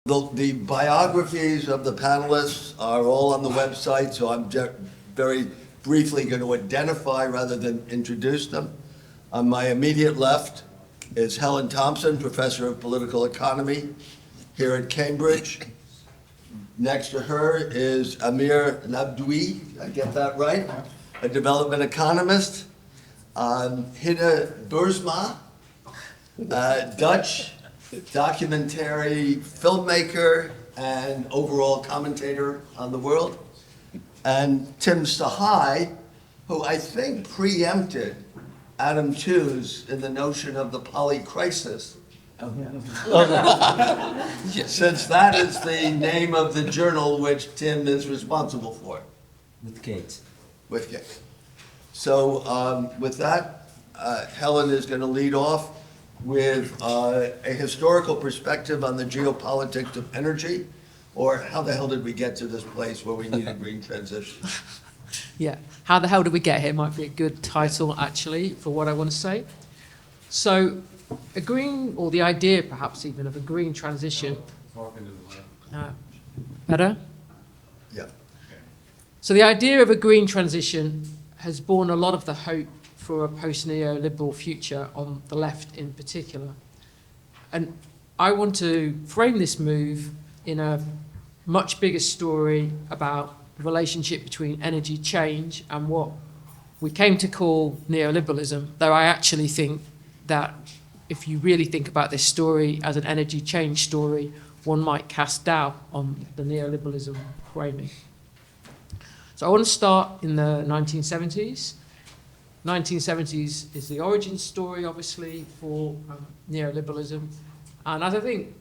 The biographies of the panelists are all on the website, so I'm very briefly going to identify rather than introduce them. On my immediate left is Helen Thompson, Professor of Political Economy here at Cambridge. Next to her is Amir Lebdioui, I get that right, a development economist. Hidde Boersma, Dutch documentary filmmaker and overall commentator on the world. And Tim Sahay, who I think preempted Adam Tooze in the notion of the Polycrisis. Since that is the name of the journal which Tim is responsible for. With Kate. With Kate. So with that, Helen is going to lead off with a historical perspective on the geopolitics of energy, or how the hell did we get to this place where we need a green transition? Yeah, how the hell did we get here might be a good title, actually, for what I want to say. So, a green, or the idea perhaps even of a green transition. Better? Yeah. So the idea of a green transition has borne a lot of the hope for a post-neoliberal future on the left in particular. And I want to frame this move in a much bigger story about the relationship between energy change and what we came to call neoliberalism, though I actually think that if you really think about this story as an energy change story, one might cast doubt on the neoliberalism framing. So I want to start in the 1970s. 1970s is the origin story, obviously, for neoliberalism. And as I think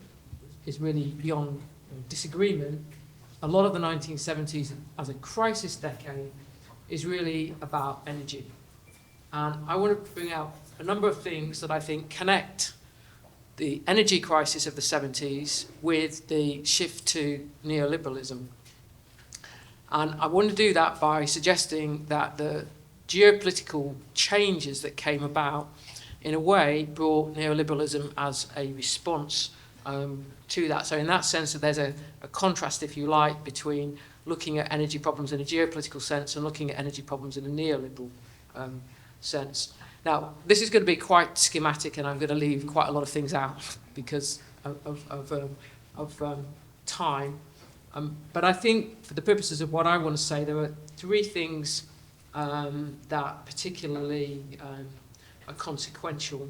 is really beyond disagreement, a lot of the 1970s as a crisis decade is really about energy. And I want to bring out a number of things that I think connect the energy crisis of the 70s with the shift to neoliberalism. And I want to do that by suggesting that the geopolitical changes that came about, in a way, brought neoliberalism as a response to that. So in that sense, there's a contrast, if you like, between looking at energy problems in a geopolitical sense and looking at energy problems in a neoliberal sense. Now, this is going to be quite schematic, and I'm going to leave quite a lot of things out because of time. But I think, for the purposes of what I want to say, there are three things that particularly are consequential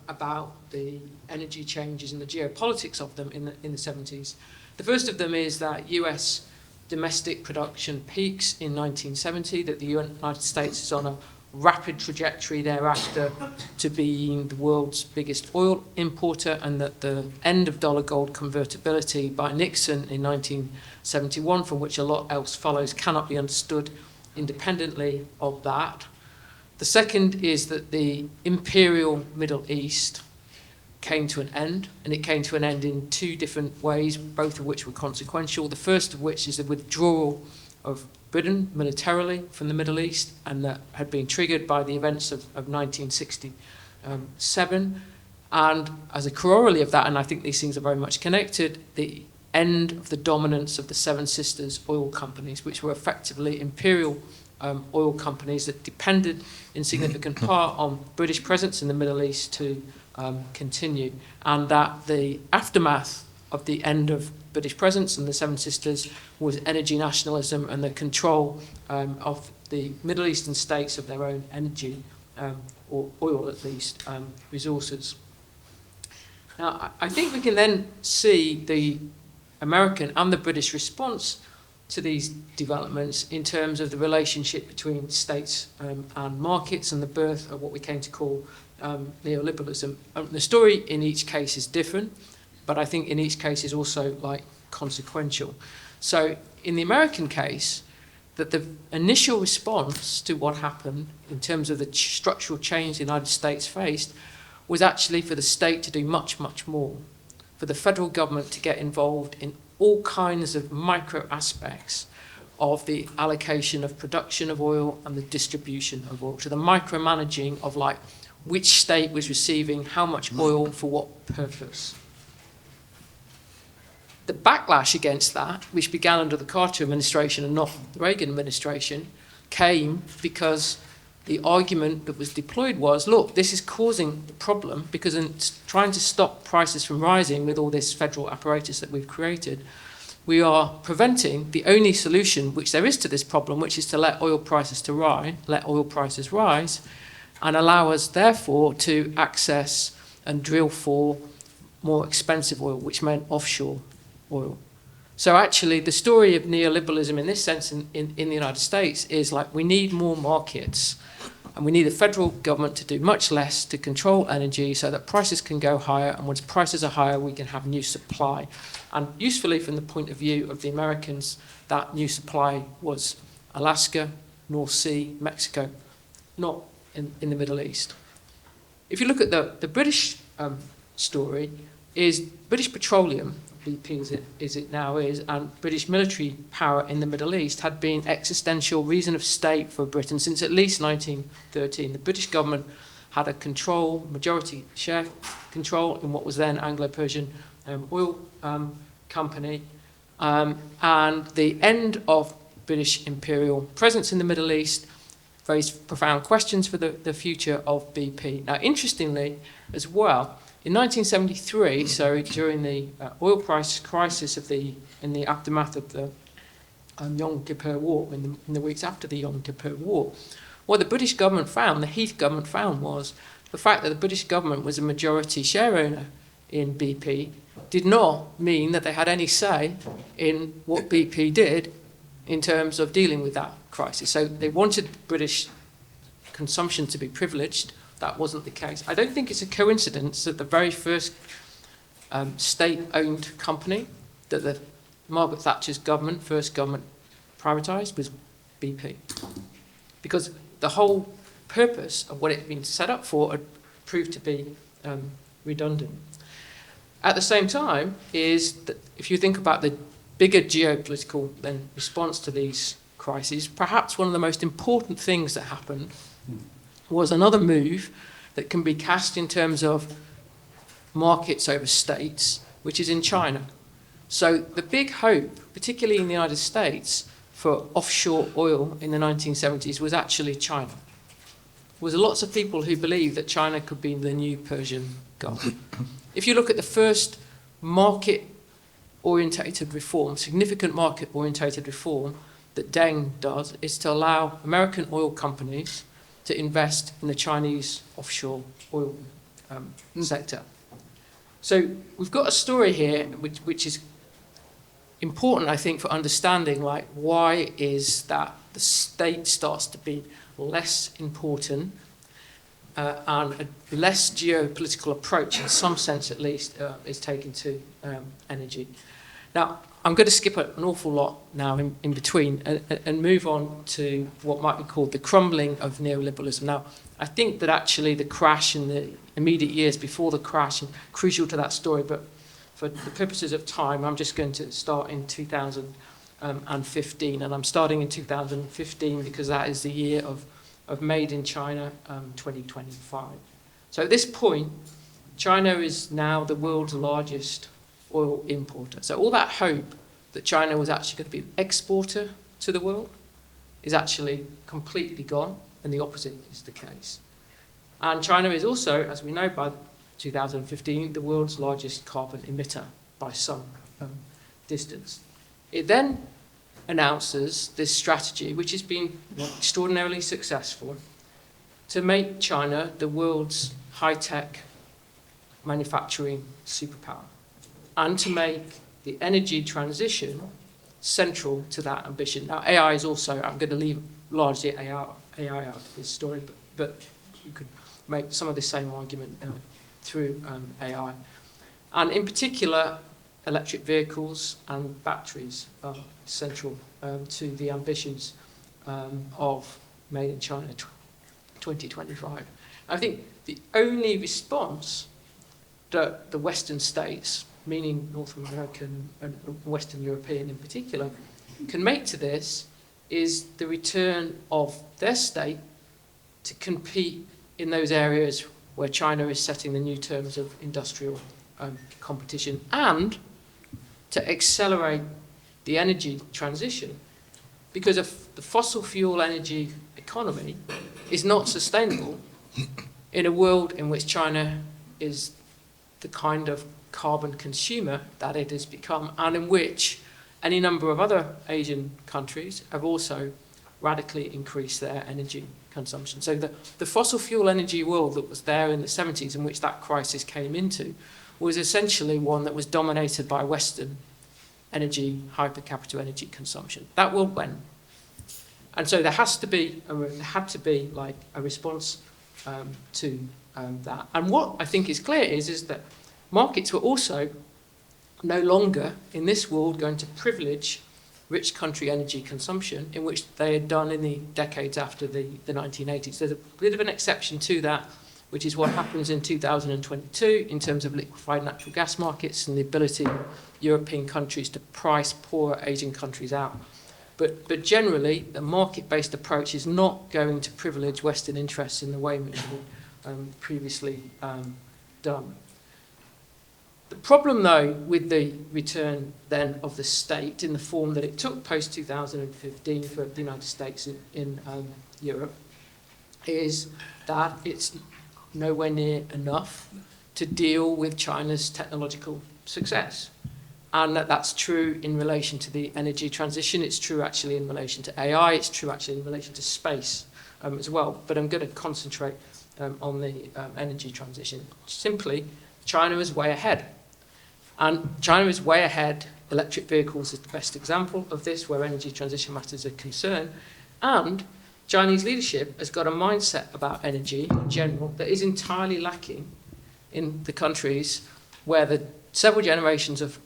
about the energy changes and the geopolitics of them in the 70s. The first of them is that US domestic production peaks in 1970, that the United States is on a rapid trajectory thereafter to being the world's biggest oil importer, and that the end of dollar gold convertibility by Nixon in 1971, from which a lot else follows, cannot be understood independently of that. The second is that the imperial Middle East came to an end, and it came to an end in two different ways, both of which were consequential. The first of which is the withdrawal of Britain militarily from the Middle East, and that had been triggered by the events of 1967. And as a corollary of that, and I think these things are very much connected, the end of the dominance of the Seven Sisters oil companies, which were effectively imperial oil companies that depended in significant part on British presence in the Middle East to continue. And that the aftermath of the end of British presence and the Seven Sisters was energy nationalism and the control of the Middle Eastern states of their own energy, or oil at least, resources. Now, I think we can then see the American and the British response to these developments in terms of the relationship between states and markets, and the birth of what we came to call neoliberalism. The story in each case is different, but I think in each case is also consequential. So in the American case, that the initial response to what happened in terms of the structural change the United States faced was actually for the state to do much, much more, for the federal government to get involved in all kinds of micro aspects of the allocation of production of oil and the distribution of oil, to the micromanaging of which state was receiving how much oil for what purpose. the backlash against that, which began under the Carter administration and not the Reagan administration, came because the argument that was deployed was, look, this is causing a problem because in trying to stop prices from rising with all this federal apparatus that we've created, we are preventing the only solution which there is to this problem, which is to let oil prices rise, and allow us, therefore, to access and drill for more expensive oil, which meant offshore oil. So actually, the story of neoliberalism in this sense in the United States is like we need more markets, and we need a federal government to do much less to control energy so that prices can go higher, and once prices are higher, we can have new supply. And usefully, from the point of view of the Americans, that new supply was Alaska, North Sea, Mexico, not in the Middle East. If you look at the British story, is British Petroleum, BP as it now is, and British military power in the Middle East had been existential reason of state for Britain since at least 1913. The British government had a majority share control in what was then Anglo-Persian oil company, and the end of British imperial presence in the Middle East raised profound questions for the future of BP. Now, interestingly, as well, in 1973, so during the oil price crisis in the aftermath of the Yom Kippur War, in the weeks after the Yom Kippur War, what the British government found, the Heath government found, was the fact that the British government was a majority share owner in BP did not mean that they had any say in what BP did in terms of dealing with that crisis. So they wanted British consumption to be privileged. That wasn't the case. I don't think it's a coincidence that the very first state-owned company that the Margaret Thatcher's first government privatised was BP. Because the whole purpose of what it had been set up for had proved to be redundant. At the same time is that if you think about the bigger geopolitical response to these crises, perhaps one of the most important things that happened was another move that can be cast in terms of markets over states, which is in China. So the big hope, particularly in the United States, for offshore oil in the 1970s was actually China. There was lots of people who believed that China could be the new Persian Gulf. If you look at the first market-orientated reform, significant market-orientated reform that Deng does, is to allow American oil companies to invest in the Chinese offshore oil sector. So we've got a story here which is important, I think, for understanding like why is that the state starts to be less important and a less geopolitical approach, in some sense at least, is taken to energy. Now, I'm going to skip an awful lot now in between and move on to what might be called the crumbling of neoliberalism. Now, I think that actually the crash in the immediate years before the crash, and crucial to that story, but for the purposes of time, I'm just going to start in 2015, and I'm starting in 2015 because that is the year of Made in China 2025. So at this point, China is now the world's largest oil importer. So all that hope that China was actually going to be an exporter to the world is actually completely gone, and the opposite is the case. And China is also, as we know by 2015, the world's largest carbon emitter by some distance. It then announces this strategy, which has been extraordinarily successful, to make China the world's high-tech manufacturing superpower, and to make the energy transition central to that ambition. Now, AI is also, I'm going to leave largely AI out of this story, but you could make some of the same argument through AI. And in particular, electric vehicles and batteries are central to the ambitions of Made in China 2025. I think the only response that the Western states, meaning North American and Western European in particular, can make to this is the return of their state to compete in those areas where China is setting the new terms of industrial competition, and to accelerate the energy transition, because the fossil fuel energy economy is not sustainable in a world in which China is the kind of carbon consumer that it has become, and in which any number of other Asian countries have also radically increased their energy consumption. So the fossil fuel energy world that was there in the 70s, in which that crisis came into, was essentially one that was dominated by Western energy, hyper capita energy consumption. That world went. And so there had to be like a response to that. And what I think is clear is that markets were also no longer in this world going to privilege rich country energy consumption, in which they had done in the decades after the 1980s. There's a bit of an exception to that, which is what happens in 2022 in terms of liquefied natural gas markets and the ability of European countries to price poorer Asian countries out. But generally, the market-based approach is not going to privilege Western interests in the way which we previously done. The problem, though, with the return then of the state in the form that it took post-2015 for the United States in Europe is that it's nowhere near enough to deal with China's technological success. And that's true in relation to the energy transition. It's true actually in relation to AI. It's true actually in relation to space as well. But I'm going to concentrate on the energy transition. Simply, China is way ahead. And China is way ahead. Electric vehicles is the best example of this, where energy transition matters are concerned. And Chinese leadership has got a mindset about energy in general that is entirely lacking in the countries where the several generations of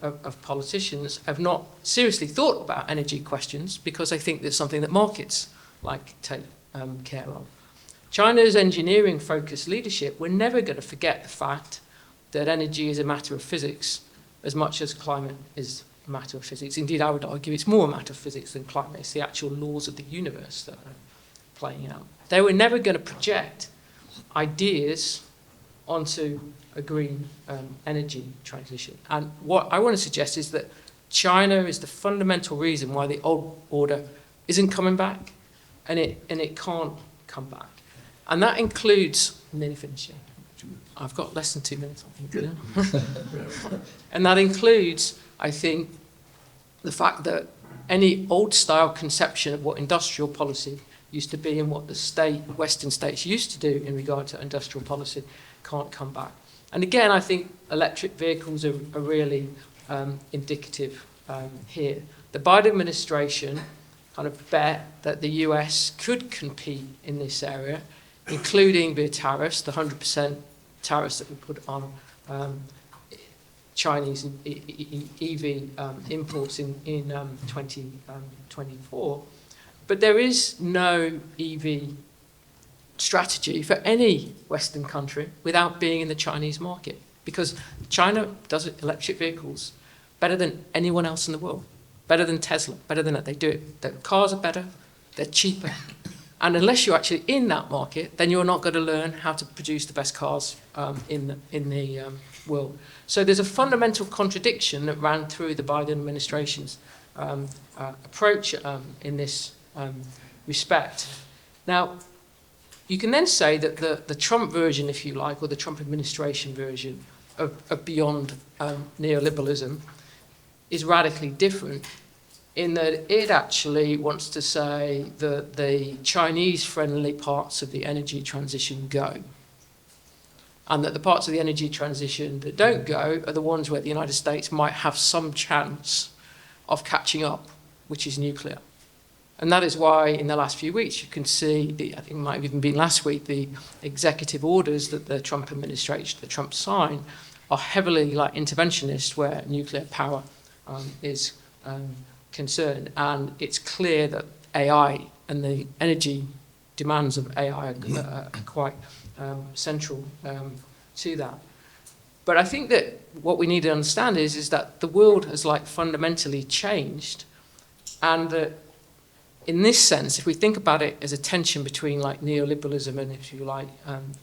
politicians have not seriously thought about energy questions because they think there's something that markets like take care of. China's engineering-focused leadership, we're never going to forget the fact that energy is a matter of physics as much as climate is a matter of physics. Indeed, I would argue it's more a matter of physics than climate. It's the actual laws of the universe that are playing out. They were never going to project ideas onto a green energy transition. And what I want to suggest is that China is the fundamental reason why the old order isn't coming back, and it can't come back. And that includes, I'm nearly finishing. I've got less than 2 minutes, I think. Good. And that includes, I think, the fact that any old-style conception of what industrial policy used to be and what the Western states used to do in regard to industrial policy can't come back. And again, I think electric vehicles are really indicative here. The Biden administration kind of bet that the US could compete in this area, including via tariffs, the 100% tariffs that we put on Chinese EV imports in 2024. But there is no EV strategy for any Western country without being in the Chinese market, because China does electric vehicles better than anyone else in the world, better than Tesla, better than that. They do it. Their cars are better, they're cheaper. And unless you're actually in that market, then you're not going to learn how to produce the best cars in the world. So there's a fundamental contradiction that ran through the Biden administration's approach in this respect. Now, you can then say that the Trump version, if you like, or the Trump administration version of Beyond Neoliberalism is radically different in that it actually wants to say that the Chinese-friendly parts of the energy transition go, and that the parts of the energy transition that don't go are the ones where the United States might have some chance of catching up, which is nuclear. And that is why in the last few weeks you can see, I think it might have even been last week, the executive orders that the Trump administration, the Trump signed, are heavily like interventionist where nuclear power is concerned. And it's clear that AI and the energy demands of AI are quite central to that. But I think that what we need to understand is that the world has like fundamentally changed, and that in this sense, if we think about it as a tension between like neoliberalism and, if you like,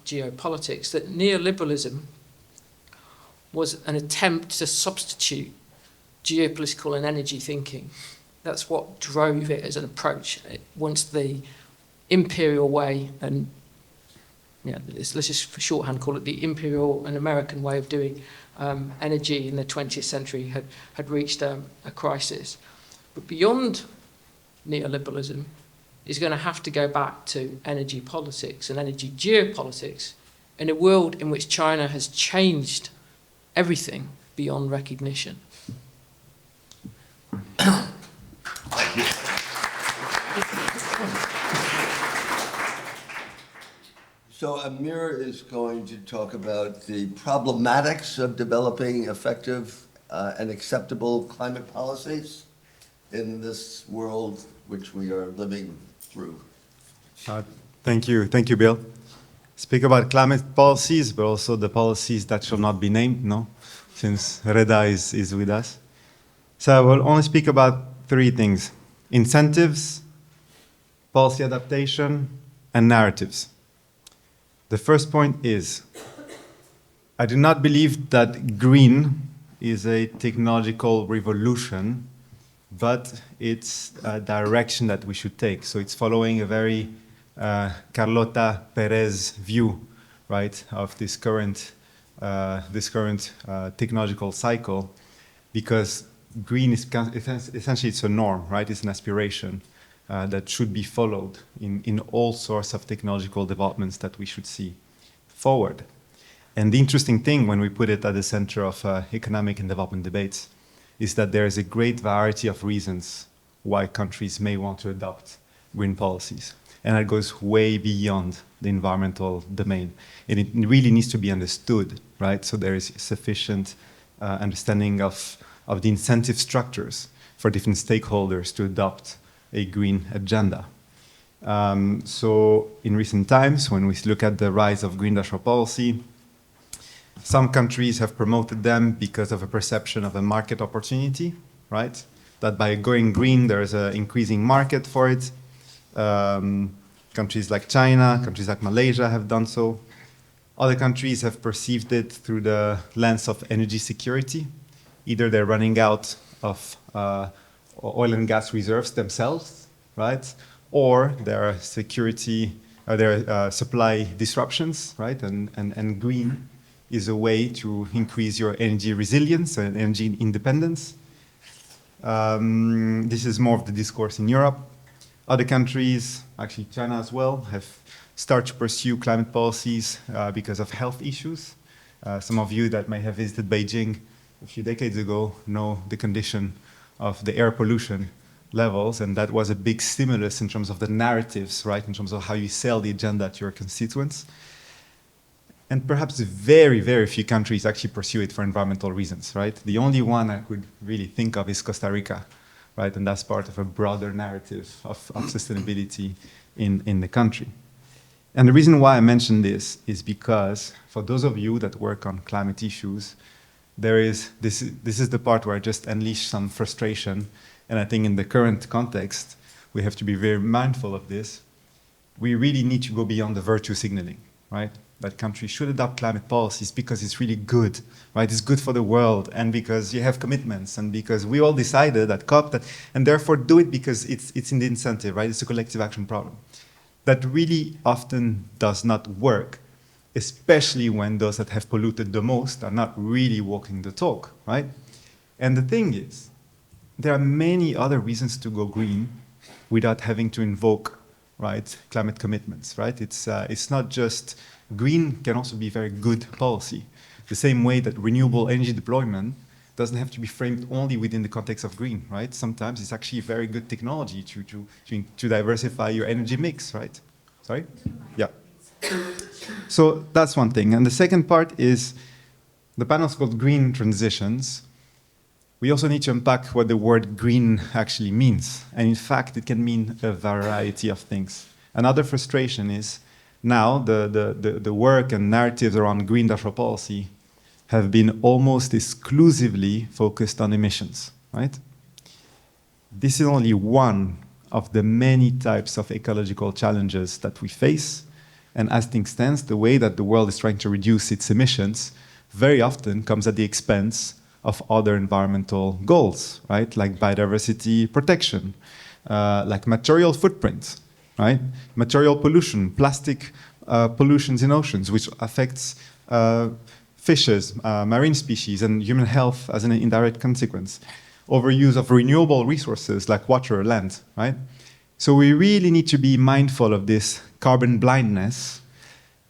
geopolitics, that neoliberalism was an attempt to substitute geopolitical and energy thinking. That's what drove it as an approach. Once the imperial way, and let's just for shorthand call it the imperial and American way of doing energy in the 20th century had reached a crisis. But beyond neoliberalism is going to have to go back to energy politics and energy geopolitics in a world in which China has changed everything beyond recognition. Thank you. So Amir is going to talk about the problematics of developing effective and acceptable climate policies in this world which we are living through. Thank you, Bill. Speak about climate policies, but also the policies that shall not be named, no? Since Reda is with us. So I will only speak about three things: incentives, policy adaptation, and narratives. The first point is, I do not believe that green is a technological revolution, but it's a direction that we should take. So it's following a very Carlota Perez view, right, of this current technological cycle, because green is essentially it's a norm, right? It's an aspiration that should be followed in all sorts of technological developments that we should see forward. And the interesting thing when we put it at the center of economic and development debates is that there is a great variety of reasons why countries may want to adopt green policies. And that goes way beyond the environmental domain. And it really needs to be understood, right? So there is sufficient understanding of the incentive structures for different stakeholders to adopt a green agenda. So in recent times, when we look at the rise of green industrial policy, some countries have promoted them because of a perception of a market opportunity, right? That by going green, there is an increasing market for it. Countries like China, countries like Malaysia have done so. Other countries have perceived it through the lens of energy security. Either they're running out of oil and gas reserves themselves, right? Or there are supply disruptions, right? And green is a way to increase your energy resilience and energy independence. This is more of the discourse in Europe. Other countries, actually China as well, have started to pursue climate policies because of health issues. Some of you that may have visited Beijing a few decades ago know the condition of the air pollution levels, and that was a big stimulus in terms of the narratives, right, in terms of how you sell the agenda to your constituents. And perhaps very, very few countries actually pursue it for environmental reasons, right? The only one I could really think of is Costa Rica, right? And that's part of a broader narrative of sustainability in the country. And the reason why I mention this is because for those of you that work on climate issues, this is the part where I just unleash some frustration. And I think in the current context, we have to be very mindful of this. We really need to go beyond the virtue signaling, right? That countries should adopt climate policies because it's really good, right? It's good for the world, and because you have commitments, and because we all decided at COP that, and therefore do it because it's in the incentive, right? It's a collective action problem. That really often does not work, especially when those that have polluted the most are not really walking the talk, right? And the thing is, there are many other reasons to go green without having to invoke, right, climate commitments, right? It's not just green can also be very good policy. The same way that renewable energy deployment doesn't have to be framed only within the context of green, right? Sometimes it's actually very good technology to diversify your energy mix, right? Sorry? Yeah. So that's one thing. And the second part is the panel's called Green Transitions. We also need to unpack what the word green actually means. And in fact, it can mean a variety of things. Another frustration is now the work and narratives around green industrial policy have been almost exclusively focused on emissions, right? This is only one of the many types of ecological challenges that we face. And as things stand, the way that the world is trying to reduce its emissions very often comes at the expense of other environmental goals, right? Like biodiversity protection, like material footprint, right? Material pollution, plastic pollutions in oceans, which affects fishes, marine species, and human health as an indirect consequence. Overuse of renewable resources like water, land, right? So we really need to be mindful of this carbon blindness.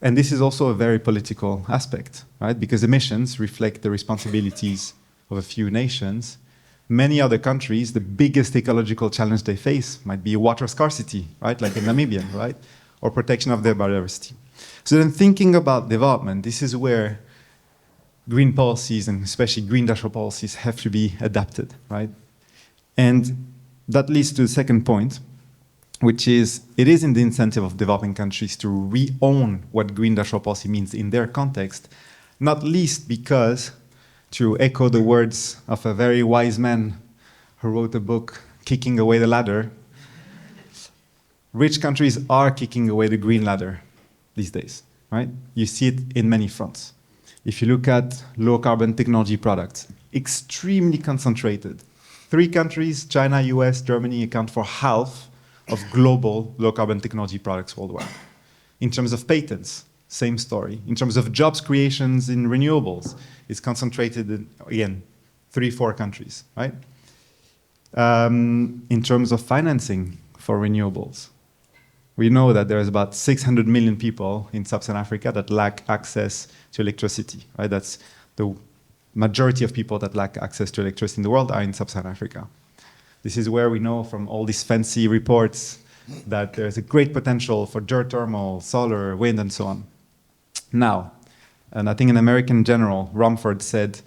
And this is also a very political aspect, right? Because emissions reflect the responsibilities of a few nations. Many other countries, the biggest ecological challenge they face might be water scarcity, right? Like in Namibia, right? Or protection of their biodiversity. So then thinking about development, this is where green policies, and especially green industrial policies, have to be adapted, right? And that leads to the second point, which is, it is in the incentive of developing countries to re-own what green industrial policy means in their context, not least because, to echo the words of a very wise man who wrote a book, Kicking Away the Ladder, rich countries are kicking away the green ladder these days, right? You see it in many fronts. If you look at low-carbon technology products, extremely concentrated. 3 countries, China, US, Germany, account for half of global low-carbon technology products worldwide. In terms of patents, same story. In terms of jobs creations in renewables, it's concentrated in, again, 3-4 countries, right? In terms of financing for renewables, we know that there's about 600 million people in sub-Saharan Africa that lack access to electricity, right? That's the majority of people that lack access to electricity in the world are in sub-Saharan Africa. This is where we know from all these fancy reports that there's a great potential for geothermal, solar, wind, and so on. Now, and I think an American general, Rumford, said,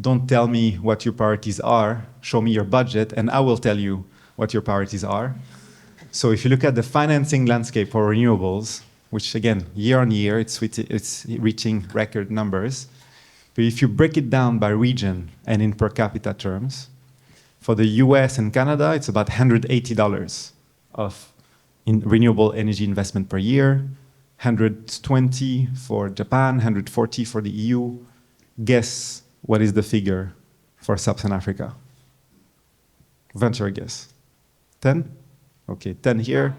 "Don't tell me what your priorities are, show me your budget, and I will tell you what your priorities are." So if you look at the financing landscape for renewables, which again, year on year, it's reaching record numbers. But if you break it down by region and in per capita terms, for the US and Canada, it's about $180 of renewable energy investment per year, 120 for Japan, 140 for the EU. Guess what is the figure for sub-Saharan Africa? Venture a guess. 10? Okay, 10 here,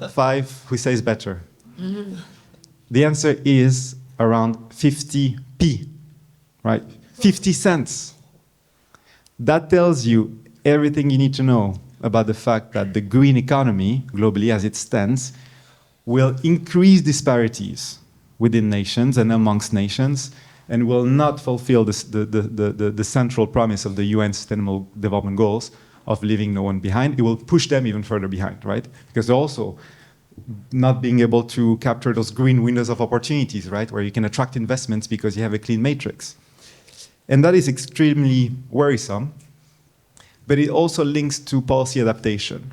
5, who says better? The answer is around 50p, right? 50 cents. That tells you everything you need to know about the fact that the green economy, globally as it stands, will increase disparities within nations and amongst nations, and will not fulfill the central promise of the UN Sustainable Development Goals of leaving no one behind. It will push them even further behind, right? Because they're also not being able to capture those green windows of opportunities, right? Where you can attract investments because you have a clean matrix. And that is extremely worrisome, but it also links to policy adaptation.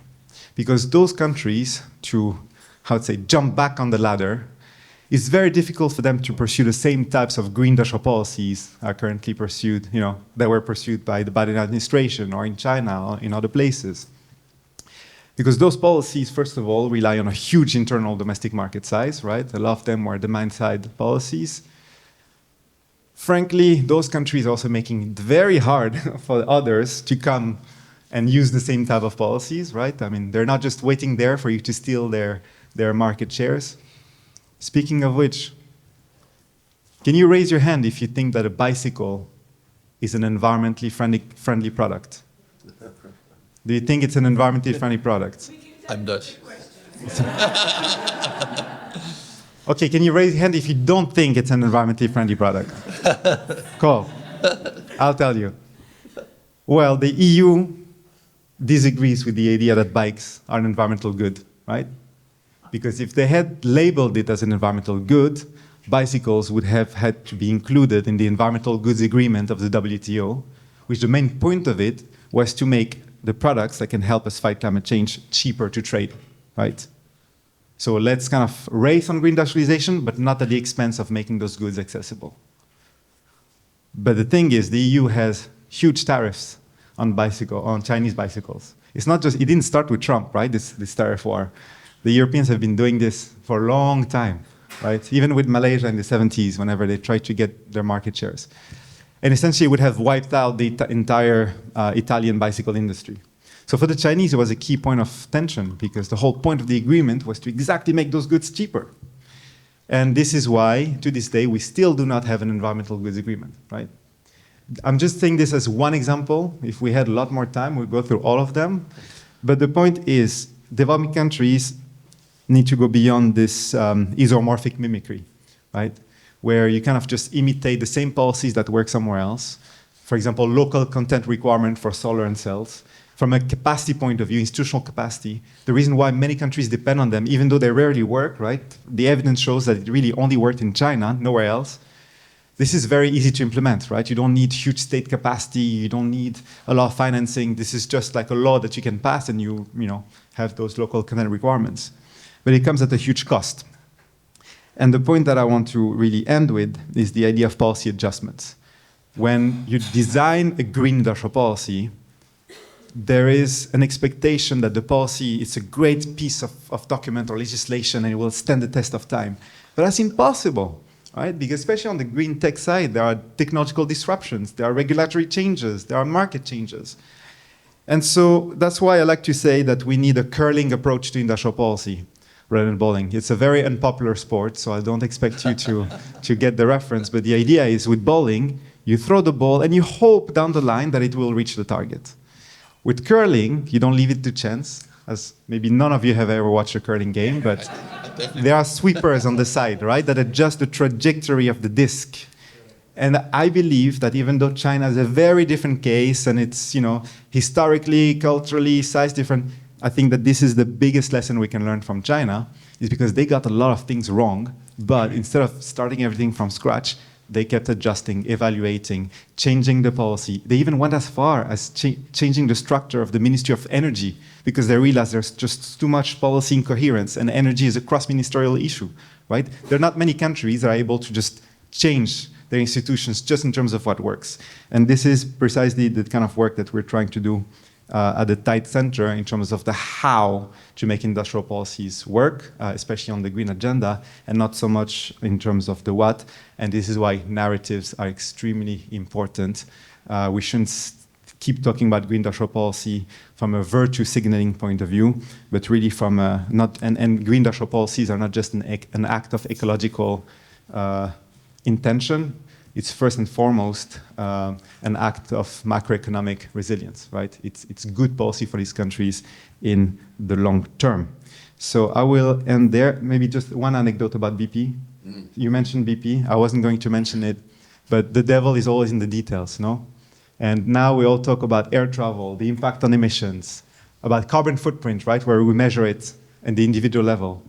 Because those countries, to, how to say, jump back on the ladder, it's very difficult for them to pursue the same types of green industrial policies are currently pursued, that were pursued by the Biden administration or in China or in other places. Because those policies, first of all, rely on a huge internal domestic market size, right? A lot of them were demand-side policies. Frankly, those countries are also making it very hard for others to come and use the same type of policies, right? I mean, they're not just waiting there for you to steal their market shares. Speaking of which, can you raise your hand if you think that a bicycle is an environmentally friendly product? Do you think it's an environmentally friendly product? I'm Dutch. Okay, can you raise your hand if you don't think it's an environmentally friendly product? Cool. I'll tell you. Well, the EU disagrees with the idea that bikes are an environmental good, right? Because if they had labeled it as an environmental good, bicycles would have had to be included in the environmental goods agreement of the WTO, which the main point of it was to make the products that can help us fight climate change cheaper to trade, right? So let's kind of race on green industrialization, but not at the expense of making those goods accessible. But the thing is, the EU has huge tariffs on Chinese bicycles. It's not just, it didn't start with Trump, right, this tariff war. The Europeans have been doing this for a long time, right? Even with Malaysia in the 70s, whenever they tried to get their market shares. And essentially, it would have wiped out the entire Italian bicycle industry. So for the Chinese, it was a key point of tension, because the whole point of the agreement was to exactly make those goods cheaper. And this is why, to this day, we still do not have an environmental goods agreement, right? I'm just saying this as one example. If we had a lot more time, we'd go through all of them. But the point is, developing countries need to go beyond this isomorphic mimicry, right? Where you kind of just imitate the same policies that work somewhere else. For example, local content requirement for solar and cells. From a capacity point of view, institutional capacity, the reason why many countries depend on them, even though they rarely work, right? The evidence shows that it really only worked in China, nowhere else. This is very easy to implement, right? You don't need huge state capacity, you don't need a lot of financing. This is just like a law that you can pass and you have those local content requirements. But it comes at a huge cost. And the point that I want to really end with is the idea of policy adjustments. When you design a green industrial policy, there is an expectation that the policy is a great piece of document or legislation and it will stand the test of time. But that's impossible, right? Because especially on the green tech side, there are technological disruptions, there are regulatory changes, there are market changes. And so that's why I like to say that we need a curling approach to industrial policy rather than bowling. It's a very unpopular sport, so I don't expect you to get the reference. But the idea is with bowling, you throw the ball and you hope down the line that it will reach the target. With curling, you don't leave it to chance, as maybe none of you have ever watched a curling game, but there are sweepers on the side, right, that adjust the trajectory of the disc. And I believe that even though China is a very different case, and it's, historically, culturally, size different, I think that this is the biggest lesson we can learn from China, is because they got a lot of things wrong, but instead of starting everything from scratch, they kept adjusting, evaluating, changing the policy. They even went as far as changing the structure of the Ministry of Energy because they realized there's just too much policy incoherence and energy is a cross-ministerial issue, right? There are not many countries that are able to just change their institutions just in terms of what works. And this is precisely the kind of work that we're trying to do at the tight center in terms of the how to make industrial policies work, especially on the green agenda, and not so much in terms of the what. And this is why narratives are extremely important. We shouldn't keep talking about green industrial policy from a virtue signaling point of view, but really from and green industrial policies are not just an act of ecological intention. It's first and foremost an act of macroeconomic resilience, right? It's good policy for these countries in the long term. So I will end there. Maybe just one anecdote about BP. You mentioned BP. I wasn't going to mention it, but the devil is always in the details, no? And now we all talk about air travel, the impact on emissions, about carbon footprint, right, where we measure it at the individual level.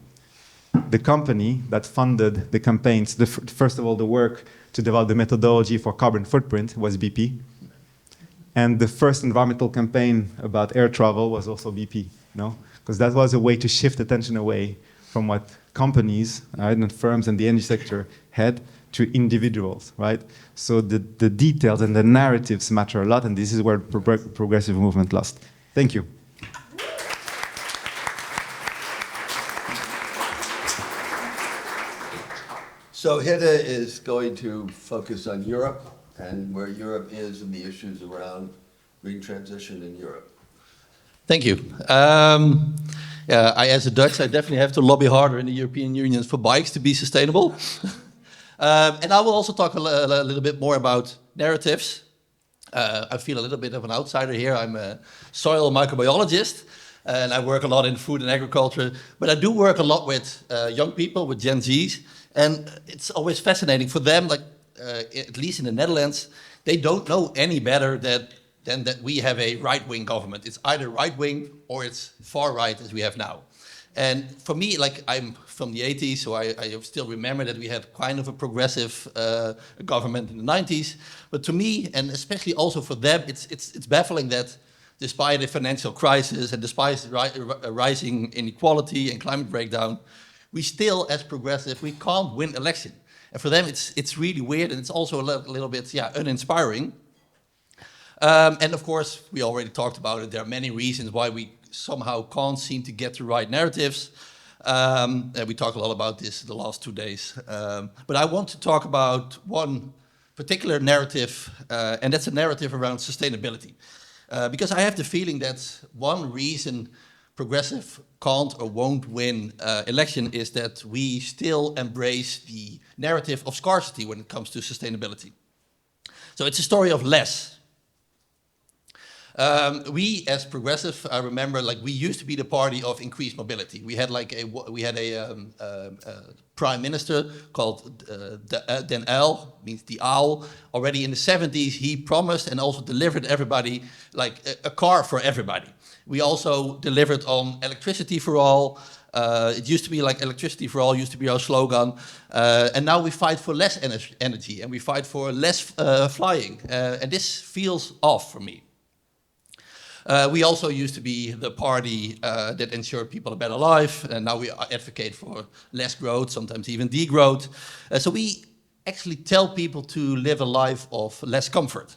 The company that funded the campaigns, first of all, the work to develop the methodology for carbon footprint was BP. And the first environmental campaign about air travel was also BP, no? Because that was a way to shift attention away from what companies and firms and the energy sector had to individuals, right? So the details and the narratives matter a lot, and this is where progressive movement lost. Thank you. So Hidde is going to focus on Europe and where Europe is and the issues around green transition in Europe. Thank you. As a Dutch, I definitely have to lobby harder in the European Union for bikes to be sustainable. And I will also talk a little bit more about narratives. I feel a little bit of an outsider here. I'm a soil microbiologist, and I work a lot in food and agriculture. But I do work a lot with young people, with Gen Zs. And it's always fascinating for them, like at least in the Netherlands, they don't know any better than that we have a right-wing government. It's either right-wing or it's far-right as we have now. And for me, like I'm from the 80s, so I still remember that we had kind of a progressive government in the 90s. But to me, and especially also for them, it's baffling that despite a financial crisis and despite rising inequality and climate breakdown, we still, as progressive, we can't win election. And for them, it's really weird, and it's also a little bit, uninspiring. And of course, we already talked about it. There are many reasons why we somehow can't seem to get the right narratives. And we talked a lot about this the last 2 days. But I want to talk about one particular narrative, and that's a narrative around sustainability. Because I have the feeling that one reason progressive can't or won't win election is that we still embrace the narrative of scarcity when it comes to sustainability. So it's a story of less. We, as progressive, I remember, like, we used to be the party of increased mobility. We had a prime minister called Den Uyl, means the owl. Already in the 70s, he promised and also delivered everybody like a car for everybody. We also delivered on electricity for all. It used to be like electricity for all used to be our slogan. And now we fight for less energy and we fight for less flying. And this feels off for me. We also used to be the party that ensured people a better life, and now we advocate for less growth, sometimes even degrowth. So we actually tell people to live a life of less comfort.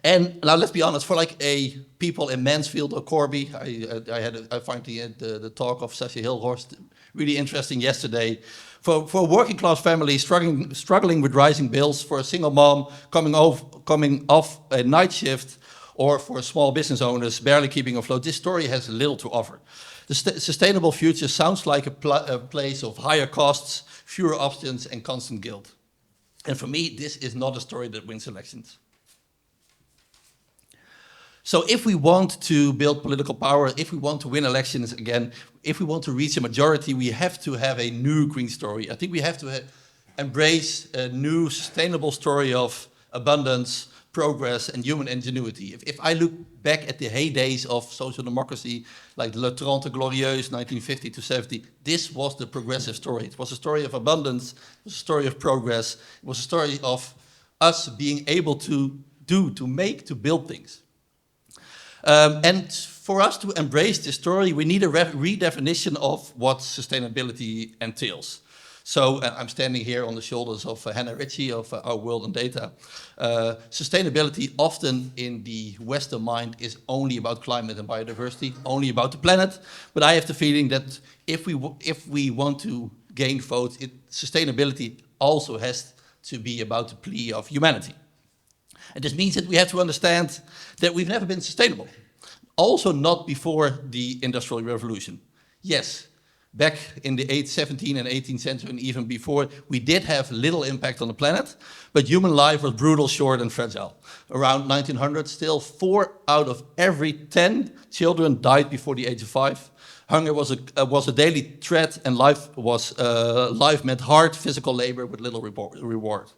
And now let's be honest, for like a people in Mansfield or Corby, I find the talk of Sahay really interesting yesterday. For a working class family struggling with rising bills, for a single mom coming off a night shift, or for small business owners barely keeping afloat, this story has little to offer. The sustainable future sounds like a place of higher costs, fewer options, and constant guilt. And for me, this is not a story that wins elections. So if we want to build political power, if we want to win elections again, if we want to reach a majority, we have to have a new green story. I think we have to embrace a new sustainable story of abundance, progress, and human ingenuity. If I look back at the heydays of social democracy, like Le Trente Glorieuses, 1950 to 70, this was the progressive story. It was a story of abundance, it was a story of progress, it was a story of us being able to build things. And for us to embrace this story, we need a redefinition of what sustainability entails. So I'm standing here on the shoulders of Hannah Ritchie of Our World on Data. Sustainability often in the Western mind is only about climate and biodiversity, only about the planet. But I have the feeling that if we want to gain votes, sustainability also has to be about the plea of humanity. And this means that we have to understand that we've never been sustainable. Also not before the Industrial Revolution. Yes, back in the 17th and 18th century and even before, we did have little impact on the planet, but human life was brutal, short, and fragile. Around 1900, still 4 out of every 10 children died before the age of 5. Hunger was a daily threat, and life meant hard physical labor with little reward.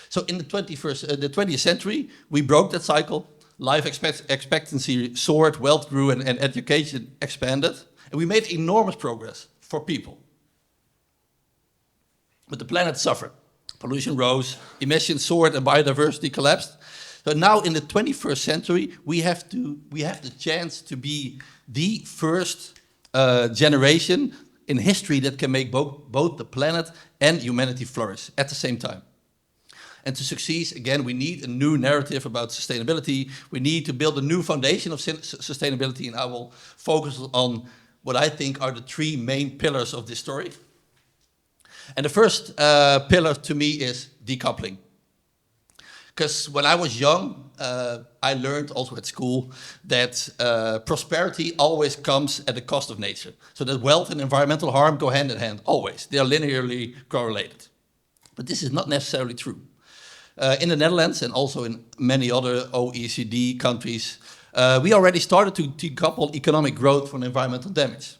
So in the 20th century, we broke that cycle. Life expectancy soared, wealth grew, and education expanded. And we made enormous progress for people. But the planet suffered. Pollution rose, emissions soared, and biodiversity collapsed. So now in the 21st century, we have the chance to be the first generation in history that can make both the planet and humanity flourish at the same time. And to succeed, again, we need a new narrative about sustainability. We need to build a new foundation of sustainability, and I will focus on what I think are the 3 main pillars of this story. And the first pillar to me is decoupling. Because when I was young, I learned also at school that prosperity always comes at the cost of nature. So that wealth and environmental harm go hand in hand, always. They are linearly correlated. But this is not necessarily true. In the Netherlands and also in many other OECD countries, we already started to decouple economic growth from environmental damage.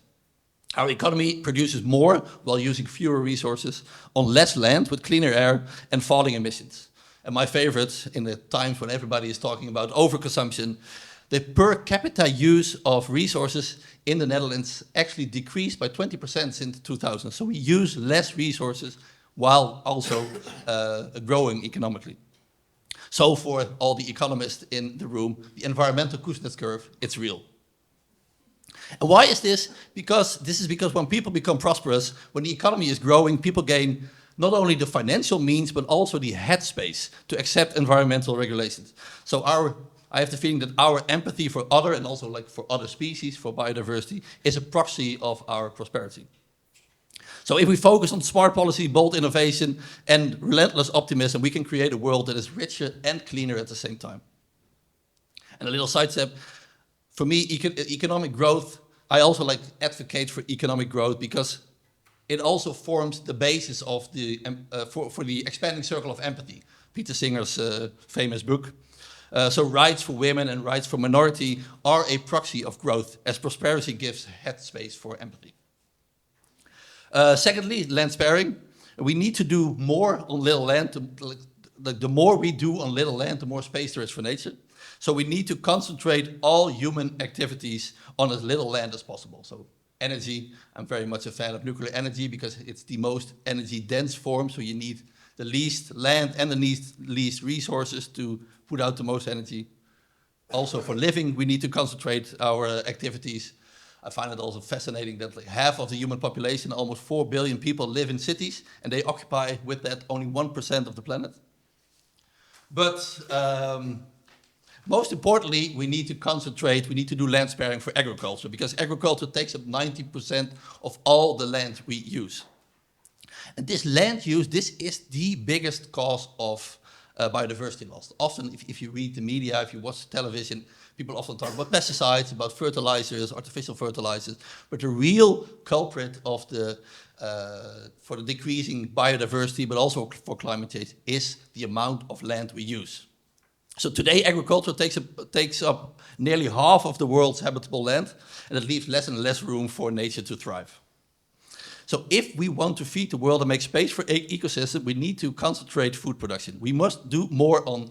Our economy produces more while using fewer resources on less land with cleaner air and falling emissions. And my favorite, in the times when everybody is talking about overconsumption, the per capita use of resources in the Netherlands actually decreased by 20% since 2000. So we use less resources while also growing economically. So for all the economists in the room, the environmental Kuznets curve, it's real. And why is this? Because when people become prosperous, when the economy is growing, people gain not only the financial means, but also the headspace to accept environmental regulations. So I have the feeling that our empathy for other and also like for other species, for biodiversity, is a proxy of our prosperity. So if we focus on smart policy, bold innovation, and relentless optimism, we can create a world that is richer and cleaner at the same time. And a little sidestep, for me, economic growth, I also like advocate for economic growth because it also forms the basis of the for the expanding circle of empathy, Peter Singer's famous book. So rights for women and rights for minority are a proxy of growth, as prosperity gives headspace for empathy. Secondly, land sparing. We need to do more on little land. The more we do on little land, the more space there is for nature. So we need to concentrate all human activities on as little land as possible. So energy, I'm very much a fan of nuclear energy because it's the most energy dense form. So you need the least land and the least resources to put out the most energy. Also for living, we need to concentrate our activities. I find it also fascinating that like half of the human population, almost 4 billion people, live in cities, and they occupy with that only 1% of the planet. But most importantly, we need to concentrate, we need to do land sparing for agriculture, because agriculture takes up 90% of all the land we use. And this land use, this is the biggest cause of biodiversity loss. Often, if you read the media, if you watch television, people often talk about pesticides, about fertilizers, artificial fertilizers, but the real culprit of for the decreasing biodiversity, but also for climate change, is the amount of land we use. So today, agriculture takes up nearly half of the world's habitable land, and it leaves less and less room for nature to thrive. So if we want to feed the world and make space for ecosystem, we need to concentrate food production. We must do more on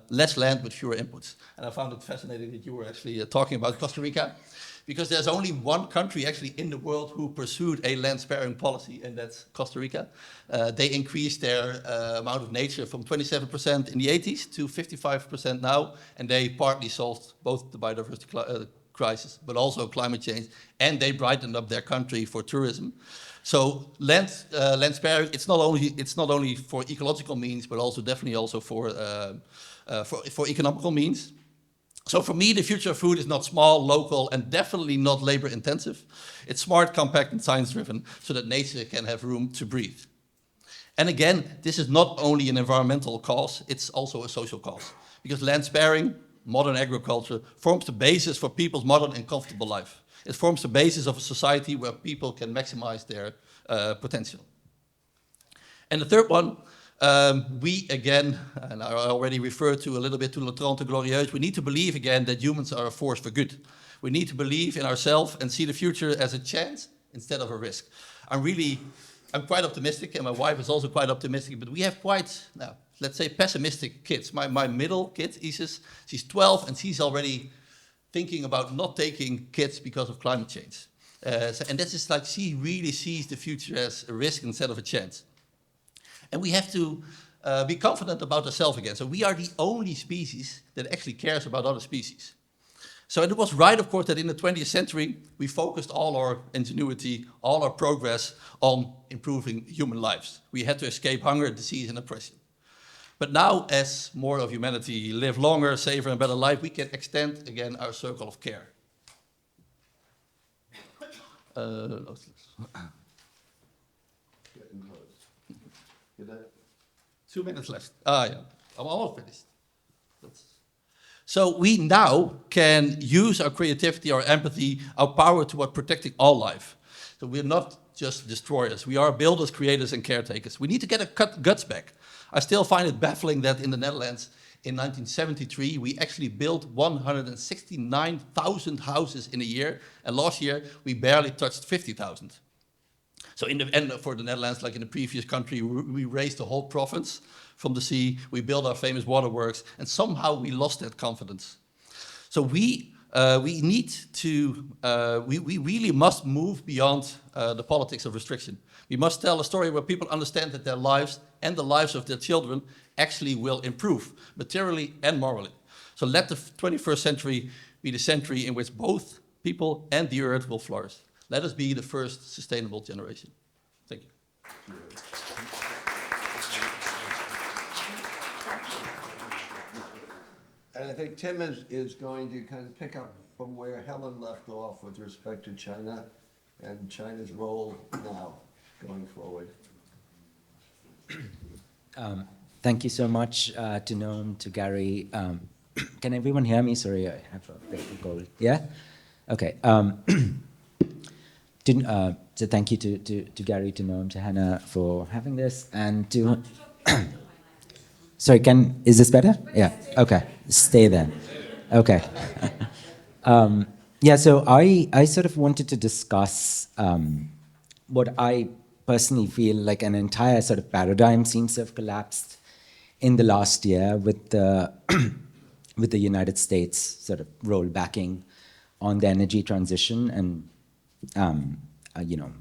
less land with fewer inputs. And I found it fascinating that you were actually talking about Costa Rica, because there's only one country actually in the world who pursued a land-sparing policy, and that's Costa Rica. They increased their amount of nature from 27% in the 80s to 55% now, and they partly solved both the biodiversity crisis, but also climate change, and they brightened up their country for tourism. So land sparing, it's not only for ecological means, but also definitely also for economical means. So for me, the future of food is not small, local, and definitely not labor intensive. It's smart, compact, and science driven, so that nature can have room to breathe. And again, this is not only an environmental cause, it's also a social cause, because land sparing, modern agriculture, forms the basis for people's modern and comfortable life. It forms the basis of a society where people can maximize their potential. And the third one, we again, and I already referred to a little bit to Le Trente Glorieuse, we need to believe again that humans are a force for good. We need to believe in ourselves and see the future as a chance instead of a risk. I'm quite optimistic, and my wife is also quite optimistic, but we have quite, let's say, pessimistic kids. My middle kid, Isis, she's 12, and she's already thinking about not taking kids because of climate change. And that's just like she really sees the future as a risk instead of a chance. And we have to be confident about ourselves again. So we are the only species that actually cares about other species. So it was right, of course, that in the 20th century, we focused all our ingenuity, all our progress on improving human lives. We had to escape hunger, disease, and oppression. But now, as more of humanity live longer, safer, and better life, we can extend again our circle of care. 2 minutes left. Yeah, I'm almost finished. So we now can use our creativity, our empathy, our power toward protecting all life. So we're not just destroyers. We are builders, creators, and caretakers. We need to get our guts back. I still find it baffling that in the Netherlands, in 1973, we actually built 169,000 houses in a year, and last year we barely touched 50,000. So in the end, for the Netherlands, like in the previous country, we raised the whole province from the sea, we built our famous waterworks, and somehow we lost that confidence. So we really must move beyond the politics of restriction. We must tell a story where people understand that their lives and the lives of their children actually will improve, materially and morally. So let the 21st century be the century in which both people and the earth will flourish. Let us be the first sustainable generation. Thank you. And I think Tim is going to kind of pick up from where Helen left off with respect to China and China's role now. going forward. Thank you so much to Noam, to Gary. Can everyone hear me? Sorry, I have a bit of a cold. Yeah? Okay. So thank you to Gary, to Noam, to Hannah for having this, and to... Sorry, is this better? Yeah, okay. Stay there. Okay. Yeah, so I sort of wanted to discuss what I personally feel like an entire sort of paradigm seems to have collapsed in the last year with the with the United States sort of role backing on the energy transition, and you know,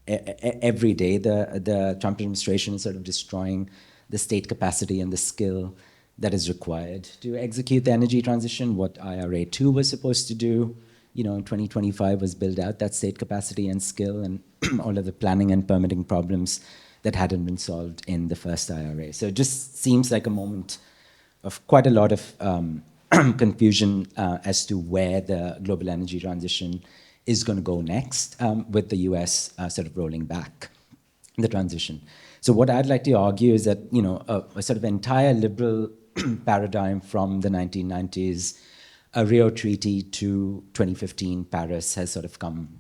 every day the Trump administration is sort of destroying the state capacity and the skill that is required to execute the energy transition. What IRA 2 was supposed to do, you know, in 2025 was build out that state capacity and skill, and all of the planning and permitting problems that hadn't been solved in the first IRA. So it just seems like a moment of quite a lot of confusion as to where the global energy transition is going to go next, with the US sort of rolling back the transition. So what I'd like to argue is that, you know, a sort of entire liberal paradigm from the 1990s, a Rio Treaty to 2015 Paris has sort of come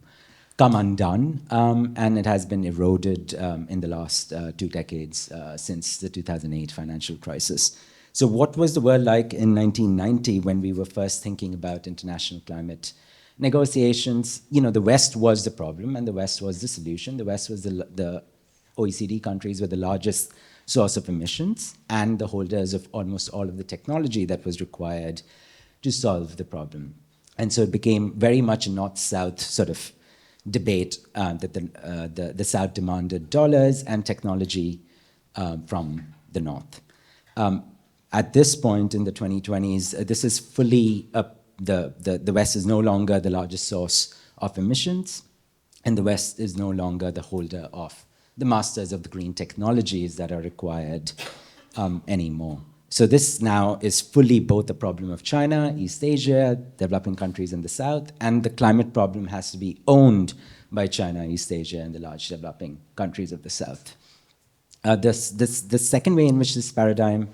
undone, and it has been eroded in the last 2 decades since the 2008 financial crisis. So what was the world like in 1990 when we were first thinking about international climate negotiations? You know, the West was the problem and the West was the solution. The West was the OECD countries were the largest source of emissions and the holders of almost all of the technology that was required to solve the problem. And so it became very much a North-South sort of debate that the South demanded dollars and technology from the North. At this point in the 2020s, this is fully the West is no longer the largest source of emissions, and the West is no longer the holder of the masters of the green technologies that are required anymore. So this now is fully both a problem of China, East Asia, developing countries in the South, and the climate problem has to be owned by China, East Asia, and the large developing countries of the South. The second way in which this paradigm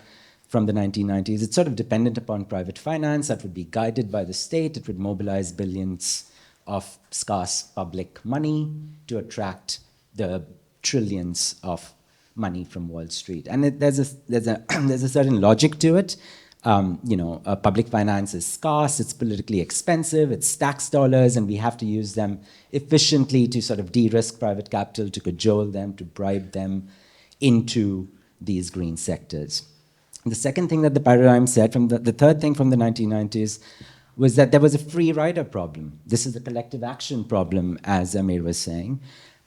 from the 1990s, it's sort of dependent upon private finance that would be guided by the state. It would mobilize billions of scarce public money to attract the trillions of money from Wall Street. And there's a certain logic to it. You know, public finance is scarce, it's politically expensive, it's tax dollars, and we have to use them efficiently to sort of de-risk private capital, to cajole them, to bribe them into these green sectors. The second thing that the paradigm said, the third thing from the 1990s, was that there was a free rider problem. This is a collective action problem, as Amir was saying.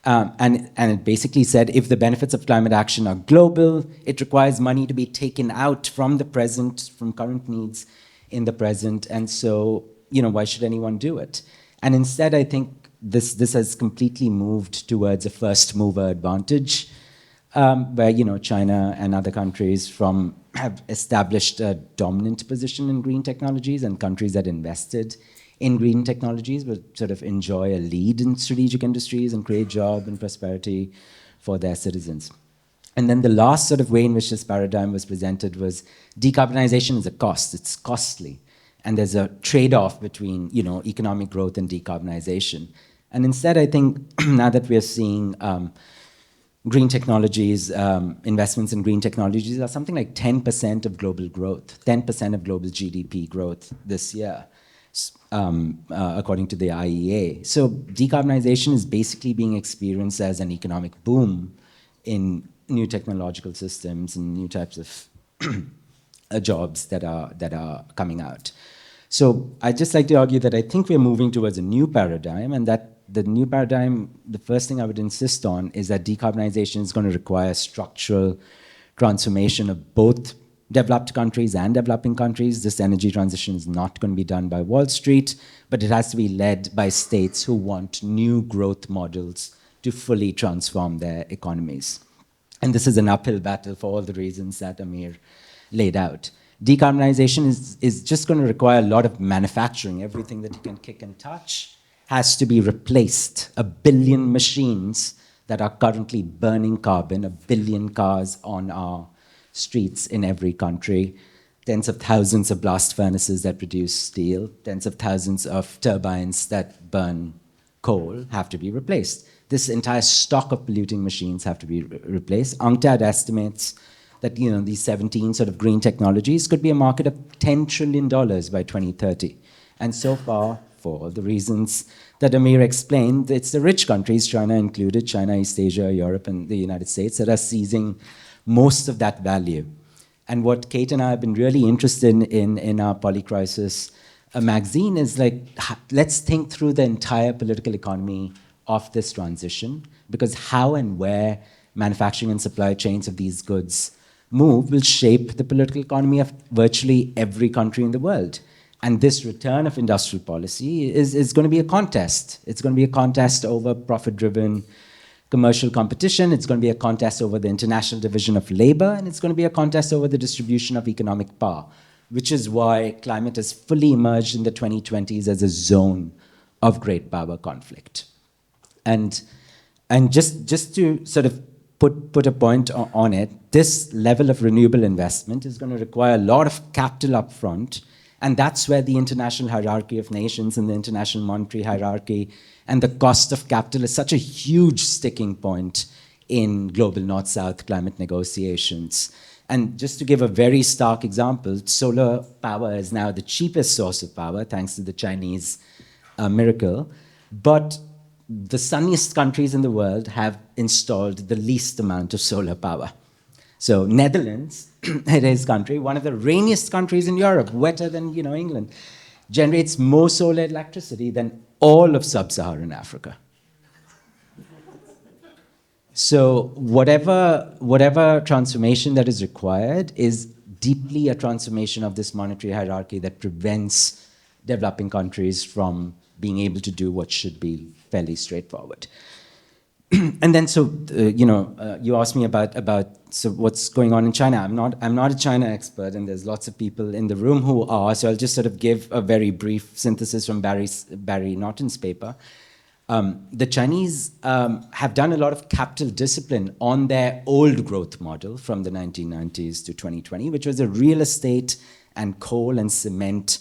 And it basically said, if the benefits of climate action are global, it requires money to be taken out from the present, from current needs in the present. And so, you know, why should anyone do it? And instead, I think this has completely moved towards a first mover advantage, where, you know, China and other countries have established a dominant position in green technologies, and countries that invested in green technologies will sort of enjoy a lead in strategic industries and create job and prosperity for their citizens. And then the last sort of way in which this paradigm was presented was decarbonization is a cost, it's costly. And there's a trade-off between, you know, economic growth and decarbonization. And instead, I think now that we're seeing green technologies, investments in green technologies are something like 10% of global growth, 10% of global GDP growth this year. According to the IEA. So decarbonization is basically being experienced as an economic boom in new technological systems and new types of jobs that are coming out. So I'd just like to argue that I think we're moving towards a new paradigm, and that the new paradigm, the first thing I would insist on is that decarbonization is going to require structural transformation of both developed countries and developing countries. This energy transition is not going to be done by Wall Street, but it has to be led by states who want new growth models to fully transform their economies. And this is an uphill battle for all the reasons that Amir laid out. Decarbonization is just going to require a lot of manufacturing. Everything that you can kick and touch has to be replaced. 1 billion machines that are currently burning carbon, 1 billion cars on our streets in every country, tens of thousands of blast furnaces that produce steel, tens of thousands of turbines that burn coal have to be replaced. This entire stock of polluting machines have to be replaced. UNCTAD estimates that these 17 sort of green technologies could be a market of $10 trillion by 2030. And so far, for the reasons that Amir explained, it's the rich countries, China included, China, East Asia, Europe, and the United States, that are seizing most of that value. And what Kate and I have been really interested in our Polycrisis magazine is let's think through the entire political economy of this transition, because how and where manufacturing and supply chains of these goods move will shape the political economy of virtually every country in the world. And this return of industrial policy is going to be a contest. It's going to be a contest over profit-driven commercial competition. It's going to be a contest over the international division of labor, and it's going to be a contest over the distribution of economic power, which is why climate has fully emerged in the 2020s as a zone of great power conflict. And just to sort of put a point on it, this level of renewable investment is going to require a lot of capital up front, and that's where the international hierarchy of nations and the international monetary hierarchy and the cost of capital is such a huge sticking point in global North-South climate negotiations. And just to give a very stark example, solar power is now the cheapest source of power, thanks to the Chinese miracle. But the sunniest countries in the world have installed the least amount of solar power. So Netherlands, Hidde's country, one of the rainiest countries in Europe, wetter than England, generates more solar electricity than all of sub-Saharan Africa. So whatever transformation that is required is deeply a transformation of this monetary hierarchy that prevents developing countries from being able to do what should be fairly straightforward. And then, you asked me about what's going on in China. I'm not a China expert, and there's lots of people in the room who are. So I'll just sort of give a very brief synthesis from Barry Norton's paper. The Chinese have done a lot of capital discipline on their old growth model from the 1990s to 2020, which was a real estate and coal and cement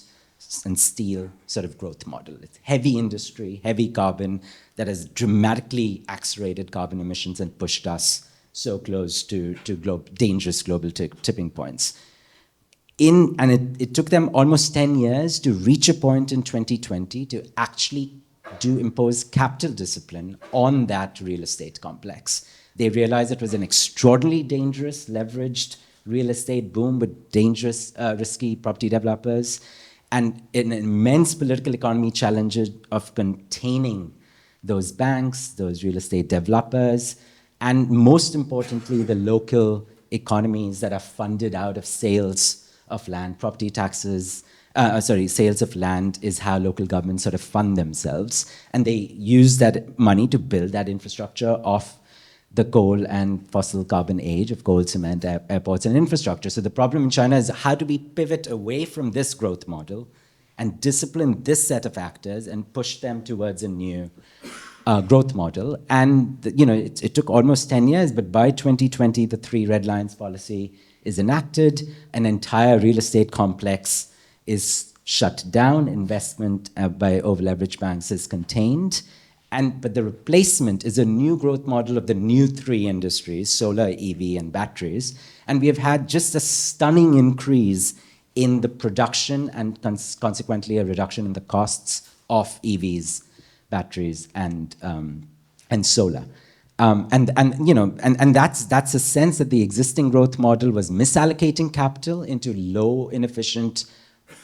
and steel sort of growth model. It's heavy industry, heavy carbon, that has dramatically accelerated carbon emissions and pushed us so close to dangerous global tipping points. It took them almost 10 years to reach a point in 2020 to actually impose capital discipline on that real estate complex. They realized it was an extraordinarily dangerous, leveraged real estate boom with dangerous, risky property developers, and an immense political economy challenge of containing those banks, those real estate developers, and most importantly, the local economies that are funded out of sales of land. Property taxes, sales of land is how local governments sort of fund themselves. And they use that money to build that infrastructure of the coal and fossil carbon age of coal, cement, airports, and infrastructure. So the problem in China is how do we pivot away from this growth model and discipline this set of actors and push them towards a new growth model. And it took almost 10 years, but by 2020, the 3 red lines policy is enacted. An entire real estate complex is shut down. Investment by over-leveraged banks is contained. But the replacement is a new growth model of the new 3 industries, solar, EV, and batteries. And we have had just a stunning increase in the production and consequently a reduction in the costs of EVs, batteries, and solar. And that's a sense that the existing growth model was misallocating capital into low, inefficient,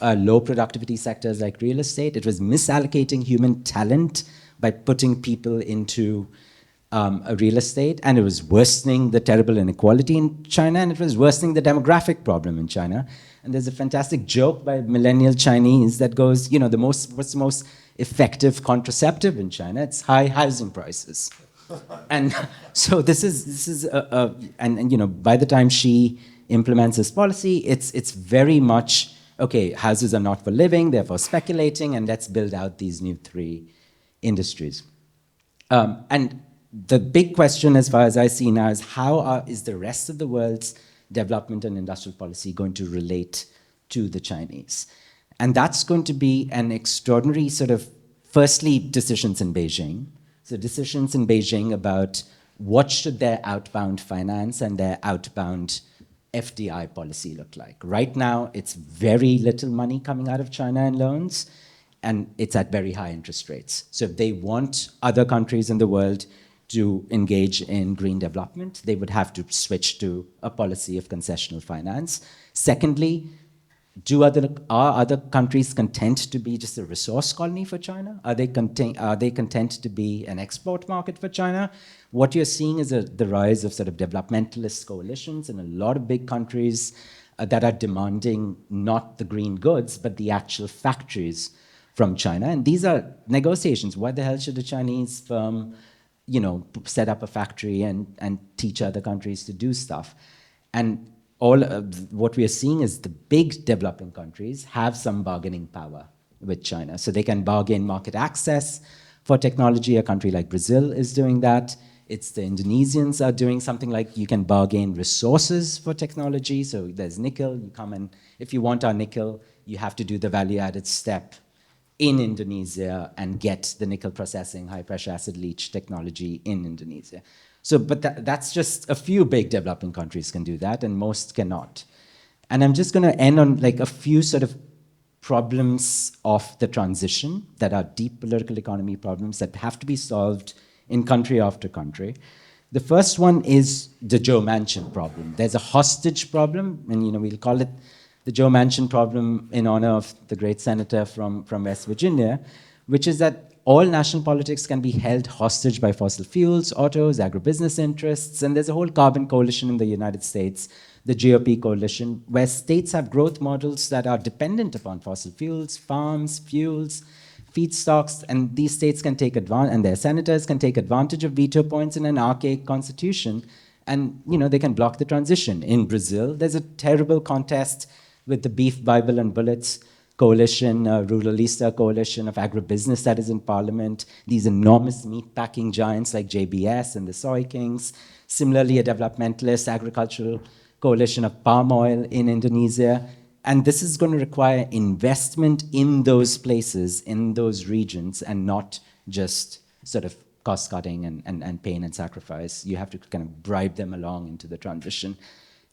low productivity sectors like real estate. It was misallocating human talent by putting people into a real estate, and it was worsening the terrible inequality in China, and it was worsening the demographic problem in China. And there's a fantastic joke by millennial Chinese that goes, what's the most effective contraceptive in China? It's high housing prices. And so this is by the time she implements this policy, it's very much, okay, houses are not for living, they're for speculating, and let's build out these new 3 industries. And the big question, as far as I see now, is how is the rest of the world's development and industrial policy going to relate to the Chinese? And that's going to be an extraordinary sort of, firstly, decisions in Beijing. So decisions in Beijing about what should their outbound finance and their outbound FDI policy look like. Right now, it's very little money coming out of China in loans, and it's at very high interest rates. So if they want other countries in the world to engage in green development, they would have to switch to a policy of concessional finance. Secondly, are other countries content to be just a resource colony for China? Are they content to be an export market for China? What you're seeing is the rise of sort of developmentalist coalitions in a lot of big countries that are demanding not the green goods, but the actual factories from China. And these are negotiations. Why the hell should a Chinese firm, set up a factory and teach other countries to do stuff? And all what we are seeing is the big developing countries have some bargaining power with China. So they can bargain market access for technology. A country like Brazil is doing that. It's the Indonesians are doing something like you can bargain resources for technology. So there's nickel. You come and if you want our nickel, you have to do the value-added step in Indonesia and get the nickel processing, high-pressure acid leach technology in Indonesia. So, but that's just a few big developing countries can do that, and most cannot. And I'm just going to end on like a few sort of problems of the transition that are deep political economy problems that have to be solved in country after country. The first one is the Joe Manchin problem. There's a hostage problem, and we'll call it the Joe Manchin problem in honor of the great senator from West Virginia, which is that all national politics can be held hostage by fossil fuels, autos, agribusiness interests, and there's a whole carbon coalition in the United States, the GOP coalition, where states have growth models that are dependent upon fossil fuels, farms, fuels, feedstocks, and these states can take advantage, and their senators can take advantage of veto points in an archaic constitution, and they can block the transition. In Brazil, there's a terrible contest with the Beef, Bible, and Bullets coalition, Ruralista coalition of agribusiness that is in parliament, these enormous meatpacking giants like JBS and the Soy Kings, similarly a developmentalist agricultural coalition of palm oil in Indonesia. And this is going to require investment in those places, in those regions, and not just sort of cost cutting and pain and sacrifice. You have to kind of bribe them along into the transition.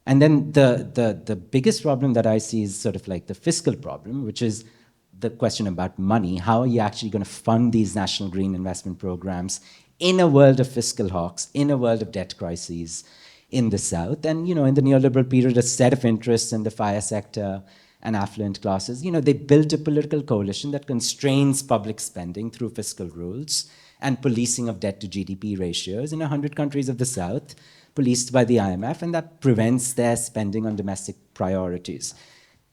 And then the biggest problem that I see is sort of like the fiscal problem, which is the question about money. How are you actually going to fund these national green investment programs in a world of fiscal hawks, in a world of debt crises in the South? And, in the neoliberal period, a set of interests in the fire sector and affluent classes, they built a political coalition that constrains public spending through fiscal rules and policing of debt to GDP ratios in 100 countries of the South, policed by the IMF, and that prevents their spending on domestic priorities.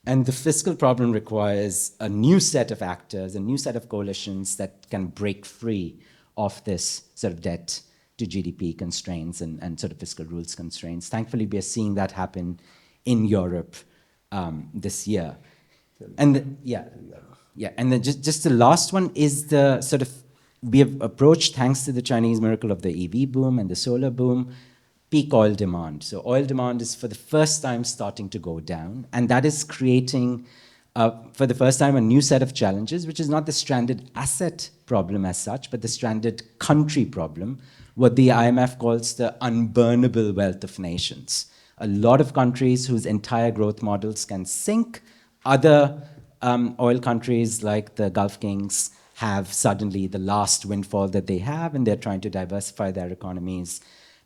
And the fiscal problem requires a new set of actors, a new set of coalitions that can break free of this sort of debt to GDP constraints and sort of fiscal rules constraints. Thankfully, we are seeing that happen in Europe this year. And and then just the last one is the sort of, we have approached, thanks to the Chinese miracle of the EV boom and the solar boom, peak oil demand. So oil demand is for the first time starting to go down, and that is creating, for the first time, a new set of challenges, which is not the stranded asset problem as such, but the stranded country problem, what the IMF calls the unburnable wealth of nations. A lot of countries whose entire growth models can sink. Other oil countries like the Gulf Kings have suddenly the last windfall that they have, and they're trying to diversify their economies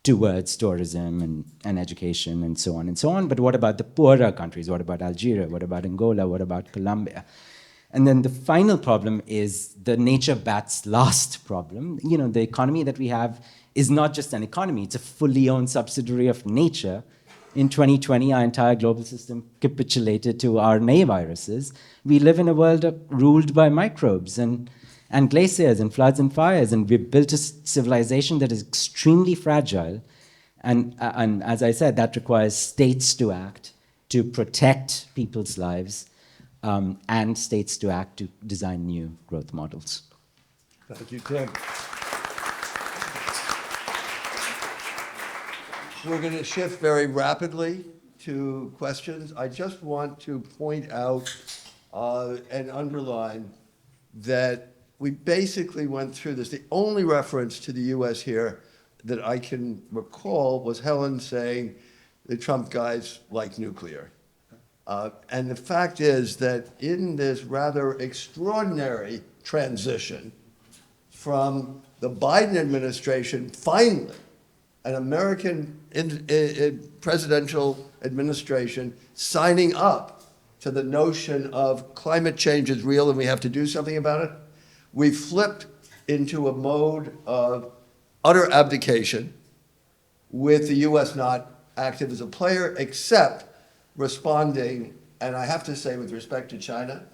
towards tourism and education and so on and so on. But what about the poorer countries? What about Algeria? What about Angola? What about Colombia? And then the final problem is the nature bat's last problem. The economy that we have is not just an economy, it's a fully owned subsidiary of nature. In 2020, our entire global system capitulated to RNA viruses. We live in a world ruled by microbes and glaciers and floods and fires, and we've built a civilization that is extremely fragile. And as I said, that requires states to act to protect people's lives, and states to act to design new growth models. Thank you, Tim. We're going to shift very rapidly to questions. I just want to point out and underline that we basically went through this. The only reference to the U.S. here that I can recall was Helen saying the Trump guys like nuclear. And the fact is that in this rather extraordinary transition from the Biden administration, finally, an American presidential administration signing up to the notion of climate change is real and we have to do something about it, we flipped into a mode of utter abdication with the U.S. not active as a player, except responding, and I have to say with respect to China,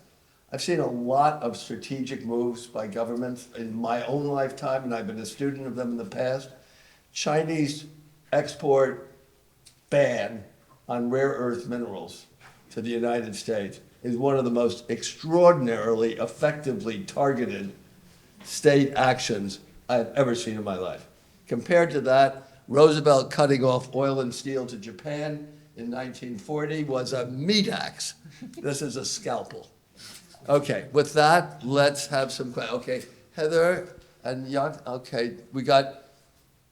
I've seen a lot of strategic moves by governments in my own lifetime, and I've been a student of them in the past. Chinese export ban on rare earth minerals to the United States is one of the most extraordinarily effectively targeted state actions I've ever seen in my life. Compared to that, Roosevelt cutting off oil and steel to Japan in 1940 was a meat axe. This is a scalpel. Okay, with that, let's have some questions. Okay, Heather and Jan, okay, we got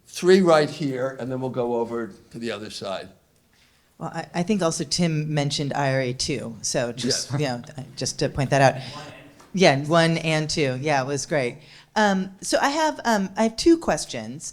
3 right here, and then we'll go over to the other side. Well, I think also Tim mentioned IRA too, so just Yes. just to point that out. Yeah, 1 and 2. Yeah, it was great. So I have 2 questions.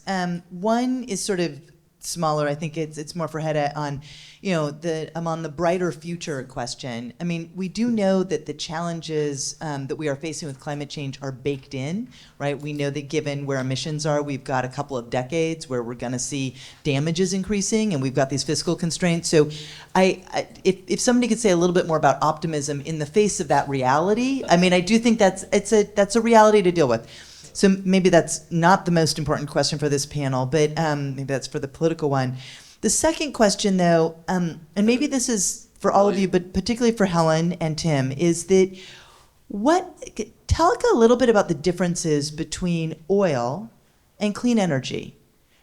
One is sort of smaller. I think it's more for Hidde on, I'm on the brighter future question. I mean, we do know that the challenges that we are facing with climate change are baked in, right? We know that given where emissions are, we've got a couple of decades where we're going to see damages increasing, and we've got these fiscal constraints. So, if somebody could say a little bit more about optimism in the face of that reality, I mean, I do think that's a reality to deal with. So maybe that's not the most important question for this panel, but maybe that's for the political one. The second question, though, and maybe this is for all of you, but particularly for Helen and Tim, is that tell a little bit about the differences between oil and clean energy.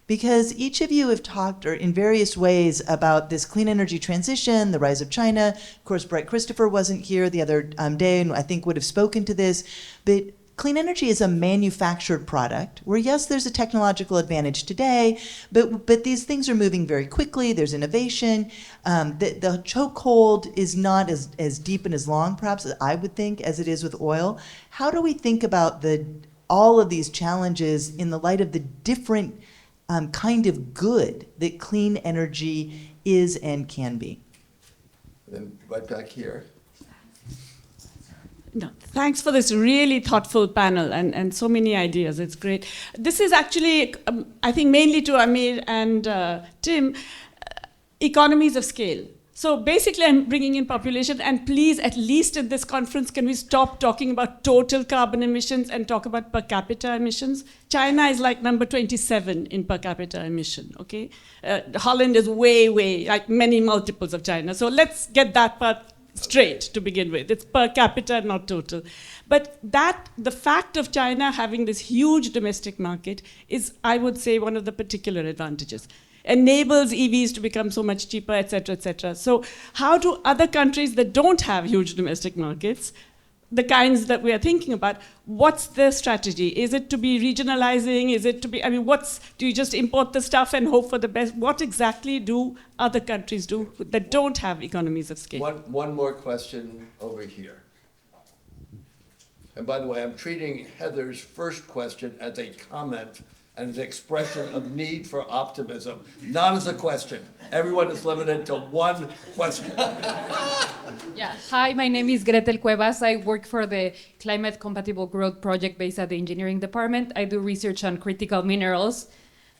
Because each of you have talked in various ways about this clean energy transition, the rise of China. Of course, Brett Christopher wasn't here the other day, and I think would have spoken to this. But clean energy is a manufactured product where, yes, there's a technological advantage today, but these things are moving very quickly. There's innovation. The chokehold is not as deep and as long, perhaps, as I would think, as it is with oil. How do we think about all of these challenges in the light of the different kind of good that clean energy is and can be? Then right back here. No, thanks for this really thoughtful panel and so many ideas. It's great. This is actually, I think, mainly to Amir and Tim, economies of scale. So basically, I'm bringing in population, and please, at least at this conference, can we stop talking about total carbon emissions and talk about per capita emissions? China is like number 27 in per capita emission, okay? Holland is way, like many multiples of China. So let's get that part straight to begin with. It's per capita, not total. But the fact of China having this huge domestic market is, I would say, one of the particular advantages. Enables EVs to become so much cheaper, et cetera, et cetera. So how do other countries that don't have huge domestic markets, the kinds that we are thinking about, what's their strategy? Is it to be regionalizing? Is it to be, do you just import the stuff and hope for the best? What exactly do other countries do that don't have economies of scale? One more question over here. And by the way, I'm treating Heather's first question as a comment and an expression of need for optimism, not as a question. Everyone is limited to one question. Yeah. Hi, my name is Gretel Cuevas. I work for the Climate Compatible Growth Project based at the engineering department. I do research on critical minerals.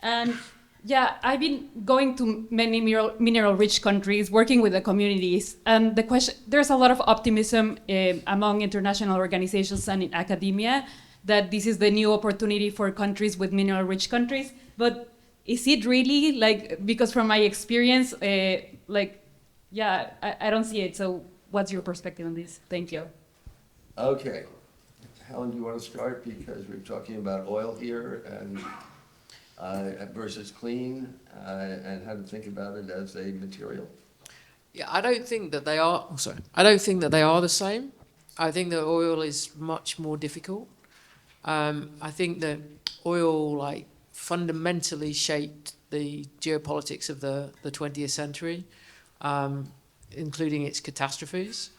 And yeah, I've been going to many mineral-rich countries, working with the communities. And there's a lot of optimism among international organizations and in academia that this is the new opportunity for countries with mineral-rich countries. But is it really? Because from my experience, I don't see it. So what's your perspective on this? Thank you. Okay. Helen, do you want to start? Because we're talking about oil here and... versus clean, and how to think about it as a material. Yeah, I don't think that they are. Oh, sorry, I don't think that they are the same. I think that oil is much more difficult. I think that oil, like, fundamentally shaped the geopolitics of the 20th century, including its catastrophes.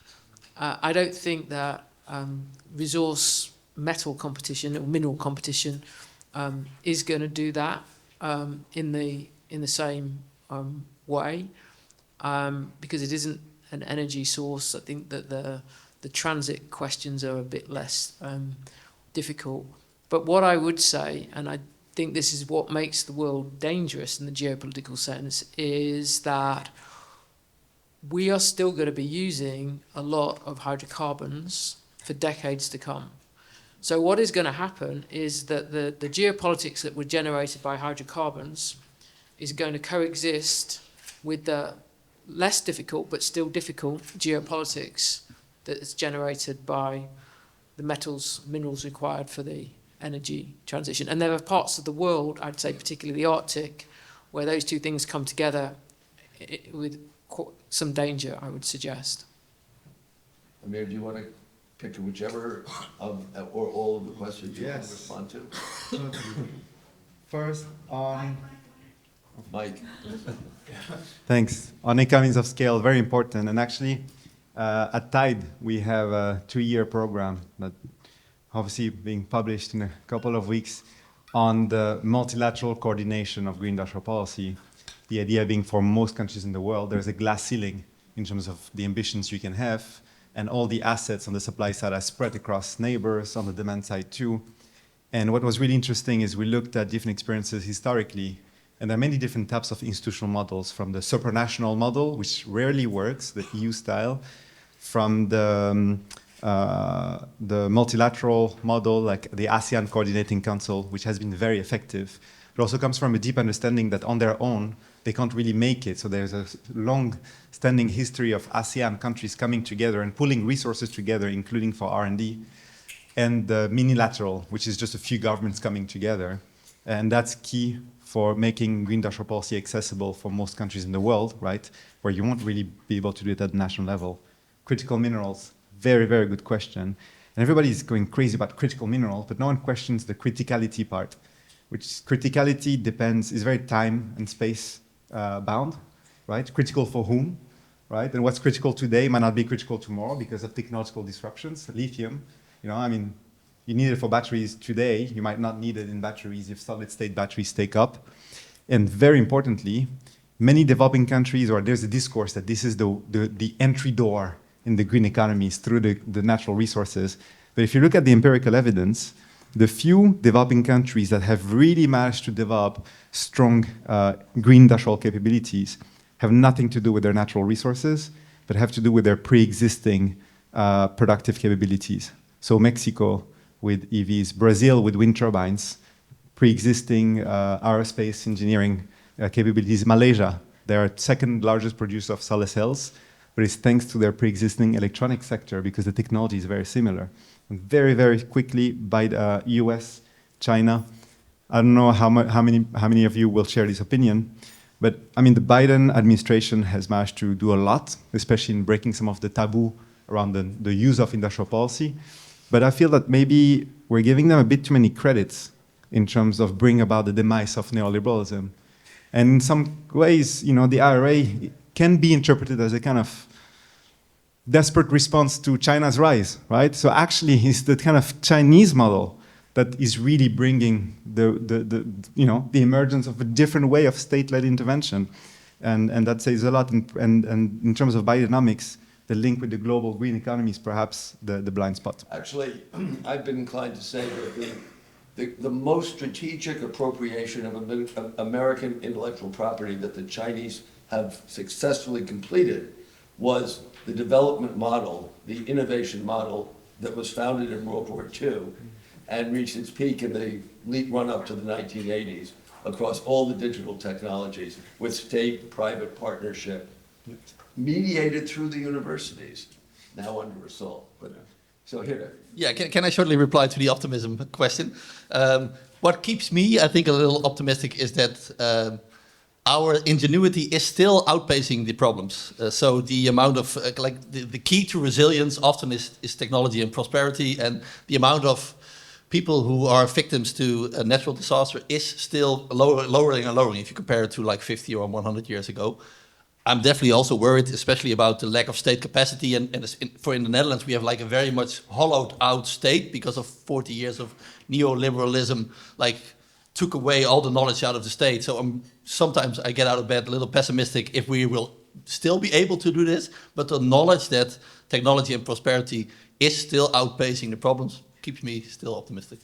I don't think that resource metal competition or mineral competition is going to do that in the same way, because it isn't an energy source. I think that the transit questions are a bit less difficult. But what I would say, and I think this is what makes the world dangerous in the geopolitical sense, is that we are still going to be using a lot of hydrocarbons for decades to come. So what is going to happen is that the geopolitics that were generated by hydrocarbons is going to coexist with the less difficult but still difficult geopolitics that is generated by the minerals required for the energy transition. And there are parts of the world, I'd say particularly the Arctic, where those two things come together with some danger, I would suggest. Amir, do you want to pick whichever of, or all of the questions you want to respond to? First on... Mike. Thanks. On economies of scale, very important. And actually, at Tide, we have a 2-year program that obviously being published in a couple of weeks on the multilateral coordination of green industrial policy. The idea being for most countries in the world, there's a glass ceiling in terms of the ambitions you can have, and all the assets on the supply side are spread across neighbors, on the demand side too. And what was really interesting is we looked at different experiences historically, and there are many different types of institutional models, from the supranational model, which rarely works, the EU style, from the multilateral model, like the ASEAN Coordinating Council, which has been very effective. It also comes from a deep understanding that on their own, they can't really make it. So there's a long-standing history of ASEAN countries coming together and pulling resources together, including for R&D, and the minilateral, which is just a few governments coming together. And that's key for making green industrial policy accessible for most countries in the world, right? Where you won't really be able to do it at the national level. Critical minerals, very, very good question. And everybody's going crazy about critical minerals, but no one questions the criticality part, which criticality is very time and space bound, right? Critical for whom, right? And what's critical today might not be critical tomorrow because of technological disruptions. Lithium, you need it for batteries today. You might not need it in batteries if solid-state batteries take up. And very importantly, many developing countries, or there's a discourse that this is the entry door in the green economies through the natural resources. But if you look at the empirical evidence, the few developing countries that have really managed to develop strong green industrial capabilities have nothing to do with their natural resources, but have to do with their pre-existing productive capabilities. So Mexico with EVs, Brazil with wind turbines, pre-existing aerospace engineering capabilities. Malaysia, they're second largest producer of solar cells, but it's thanks to their pre-existing electronic sector because the technology is very similar. And very, very quickly by the US, China. I don't know how many of you will share this opinion, but I mean, the Biden administration has managed to do a lot, especially in breaking some of the taboo around the use of industrial policy. But I feel that maybe we're giving them a bit too many credits in terms of bringing about the demise of neoliberalism. And in some ways, the IRA can be interpreted as a kind of desperate response to China's rise, right? So actually, it's the kind of Chinese model that is really bringing the emergence of a different way of state-led intervention. And that says a lot. And in terms of Bidenomics, the link with the global green economy is perhaps the blind spot. Actually, I've been inclined to say that the most strategic appropriation of American intellectual property that the Chinese have successfully completed was the development model, the innovation model that was founded in World War II and reached its peak in the run-up to the 1980s across all the digital technologies with state-private partnership, mediated through the universities, now under assault. But so here. Yeah, can I shortly reply to the optimism question? what keeps me, I think, a little optimistic is that our ingenuity is still outpacing the problems. So the amount of, the key to resilience often is technology and prosperity, and the amount of people who are victims to a natural disaster is still lowering and lowering if you compare it to like 50 or 100 years ago. I'm definitely also worried, especially about the lack of state capacity. And in the Netherlands, we have like a very much hollowed out state because of 40 years of neoliberalism, like took away all the knowledge out of the state. So sometimes I get out of bed a little pessimistic if we will still be able to do this. But the knowledge that technology and prosperity is still outpacing the problems keeps me still optimistic.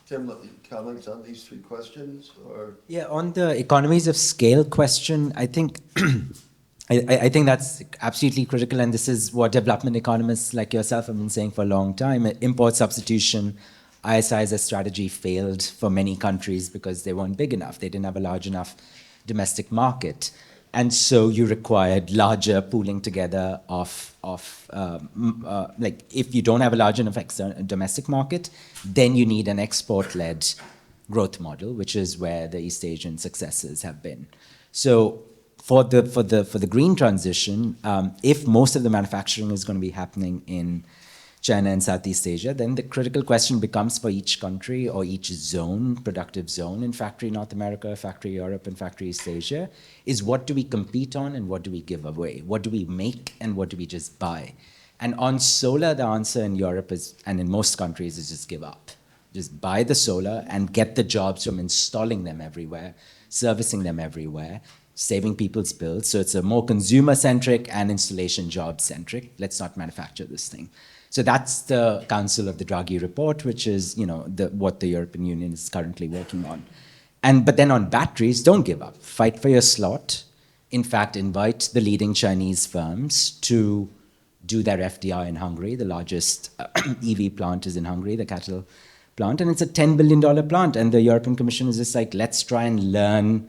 Tim, comments on these three questions, or? Yeah, on the economies of scale question, I think I think that's absolutely critical, and this is what development economists like yourself have been saying for a long time. Import substitution, ISI as a strategy failed for many countries because they weren't big enough. They didn't have a large enough domestic market. And so you required larger pooling together of like if you don't have a large enough domestic market, then you need an export-led growth model, which is where the East Asian successes have been. So for the green transition, if most of the manufacturing is going to be happening in China and Southeast Asia, then the critical question becomes for each country or each zone, productive zone in factory North America, factory Europe, and factory East Asia, is what do we compete on and what do we give away? What do we make and what do we just buy? And on solar, the answer in Europe is, and in most countries, is just give up. Just buy the solar and get the jobs from installing them everywhere, servicing them everywhere, saving people's bills. So it's a more consumer-centric and installation job-centric. Let's not manufacture this thing. So that's the counsel of the Draghi report, which is, you know, what the European Union is currently working on. But then on batteries, don't give up. Fight for your slot. In fact, invite the leading Chinese firms to do their FDI in Hungary. The largest EV plant is in Hungary, the Cattle plant, and it's a $10 billion plant. And the European Commission is just like, let's try and learn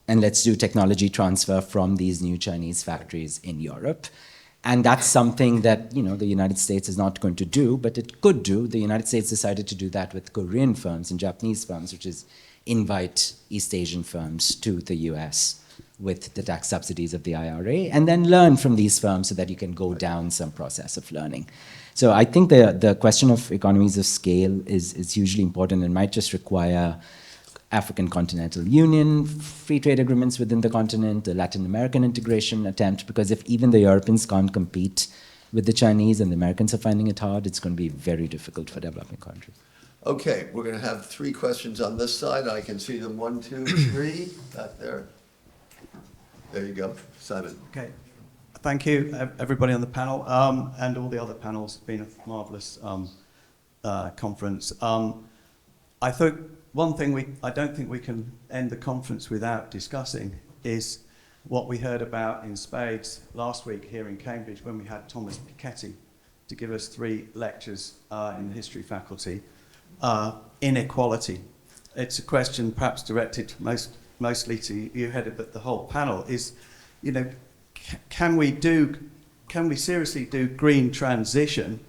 and let's do technology transfer from these new Chinese factories in Europe. And that's something that, you know, the United States is not going to do, but it could do. The United States decided to do that with Korean firms and Japanese firms, which is invite East Asian firms to the US with the tax subsidies of the IRA, and then learn from these firms so that you can go down some process of learning. So I think the question of economies of scale is hugely important and might just require African Continental Union, free trade agreements within the continent, the Latin American integration attempt, because if even the Europeans can't compete with the Chinese and the Americans are finding it hard, it's going to be very difficult for developing countries. Okay, we're going to have three questions on this side. I can see them, 1, 2, 3, back there. There you go, Simon. Okay, thank you everybody on the panel and all the other panels. It's been a marvelous conference. I thought one thing I don't think we can end the conference without discussing is what we heard about in spades last week here in Cambridge when we had Thomas Piketty to give us 3 lectures in the history faculty. Inequality. It's a question perhaps directed mostly to you, Hidde, but the whole panel is, you know, can we seriously do green transition?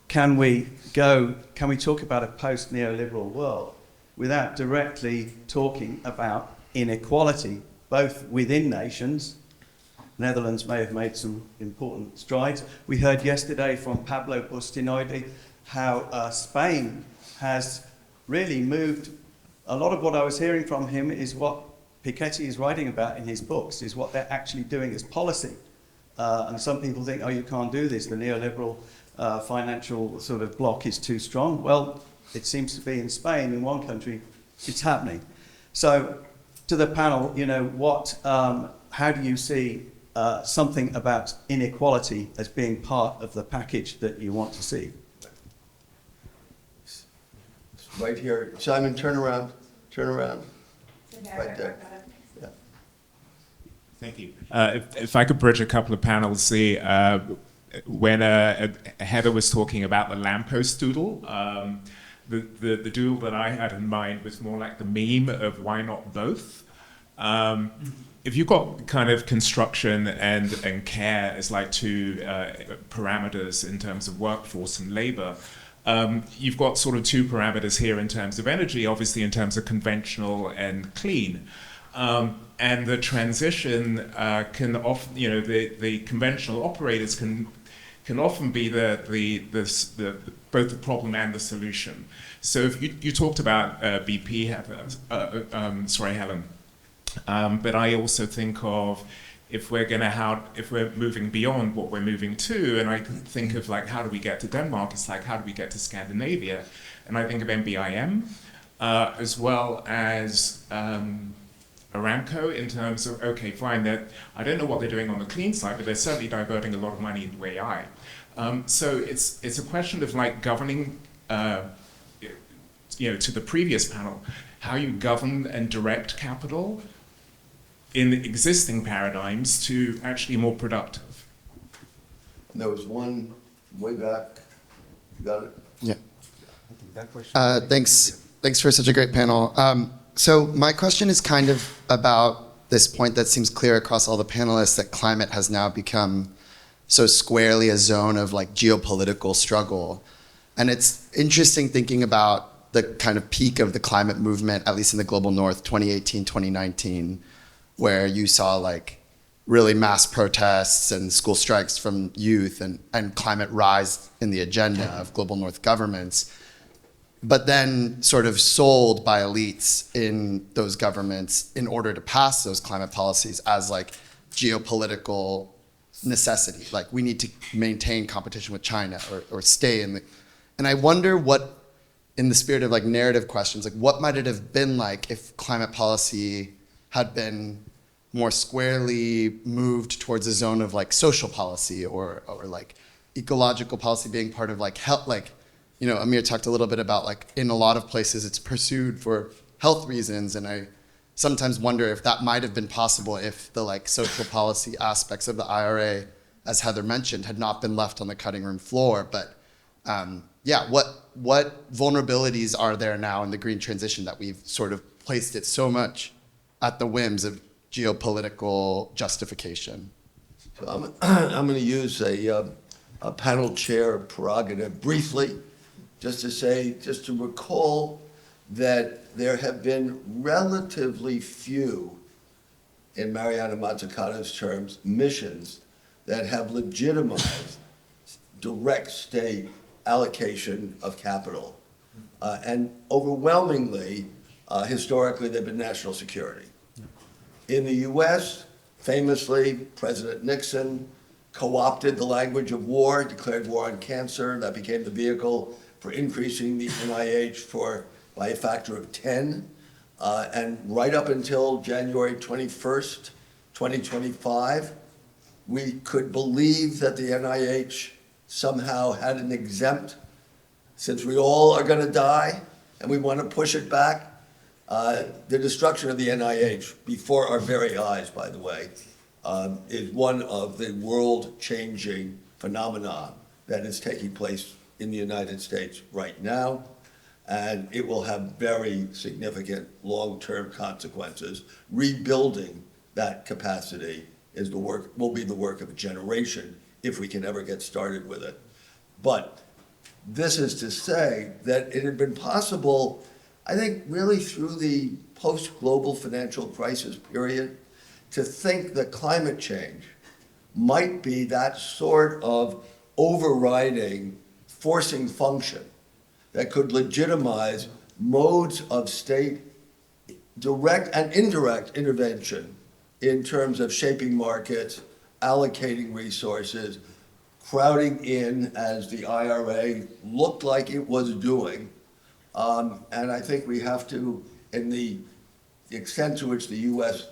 Can we talk about a post-neoliberal world without directly talking about inequality, both within nations? Netherlands may have made some important strides. We heard yesterday from Pablo Bustinoide how Spain has really moved. A lot of what I was hearing from him is what Piketty is writing about in his books, is what they're actually doing as policy. And some people think, oh, you can't do this, the neoliberal financial sort of block is too strong. Well, it seems to be in Spain, in one country, it's happening. So to the panel, you know, how do you see something about inequality as being part of the package that you want to see? Right here. Simon, turn around. Right there. Yeah. Thank you. If I could bridge a couple of panels, when Heather was talking about the lamppost doodle, the doodle that I had in mind was more like the meme of why not both? If you've got kind of construction and care as like 2 parameters in terms of workforce and labor, you've got sort of two parameters here in terms of energy, obviously in terms of conventional and clean. And the transition can often, the conventional operators can often be both the problem and the solution. So if you talked about BP, Helen, but I also think of if we're moving beyond what we're moving to, and I think of like how do we get to Denmark? It's like how do we get to Scandinavia? And I think of MBIM as well as Aramco in terms of okay, fine, that I don't know what they're doing on the clean side, but they're certainly diverting a lot of money into AI. So it's a question of like governing, to the previous panel, how you govern and direct capital in the existing paradigms to actually more productive. There was one way back. You got it? Yeah. Thanks for such a great panel. So my question is kind of about this point that seems clear across all the panelists, that climate has now become so squarely a zone of like geopolitical struggle. And it's interesting thinking about the kind of peak of the climate movement, at least in the global north, 2018, 2019, where you saw like really mass protests and school strikes from youth and climate rise in the agenda of global north governments, but then sort of sold by elites in those governments in order to pass those climate policies as like geopolitical necessity. Like we need to maintain competition with China or stay in the, and I wonder what, in the spirit of like narrative questions, like what might it have been like if climate policy had been more squarely moved towards a zone of like social policy or like ecological policy being part of like health, like, Amir talked a little bit about like in a lot of places it's pursued for health reasons, and I sometimes wonder if that might have been possible if the like social policy aspects of the IRA, as Heather mentioned, had not been left on the cutting room floor. But what vulnerabilities are there now in the green transition that we've sort of placed it so much at the whims of geopolitical justification? So I'm going to use a panel chair prerogative briefly, just to recall that there have been relatively few, in Mariana Mazzucato's terms, missions that have legitimized direct state allocation of capital. And overwhelmingly, historically, they've been national security. In the US, famously, President Nixon co-opted the language of war, declared war on cancer. That became the vehicle for increasing the NIH by a factor of 10. And right up until January 21st, 2025, we could believe that the NIH somehow had an exempt, since we all are going to die and we want to push it back. The destruction of the NIH, before our very eyes, by the way, is one of the world-changing phenomena that is taking place in the United States right now, and it will have very significant long-term consequences. Rebuilding that capacity will be the work of a generation if we can ever get started with it. But this is to say that it had been possible, I think, really through the post-global financial crisis period, to think that climate change might be that sort of overriding, forcing function that could legitimize modes of state direct and indirect intervention in terms of shaping markets, allocating resources, crowding in, as the IRA looked like it was doing. And I think we have to, in the extent to which the US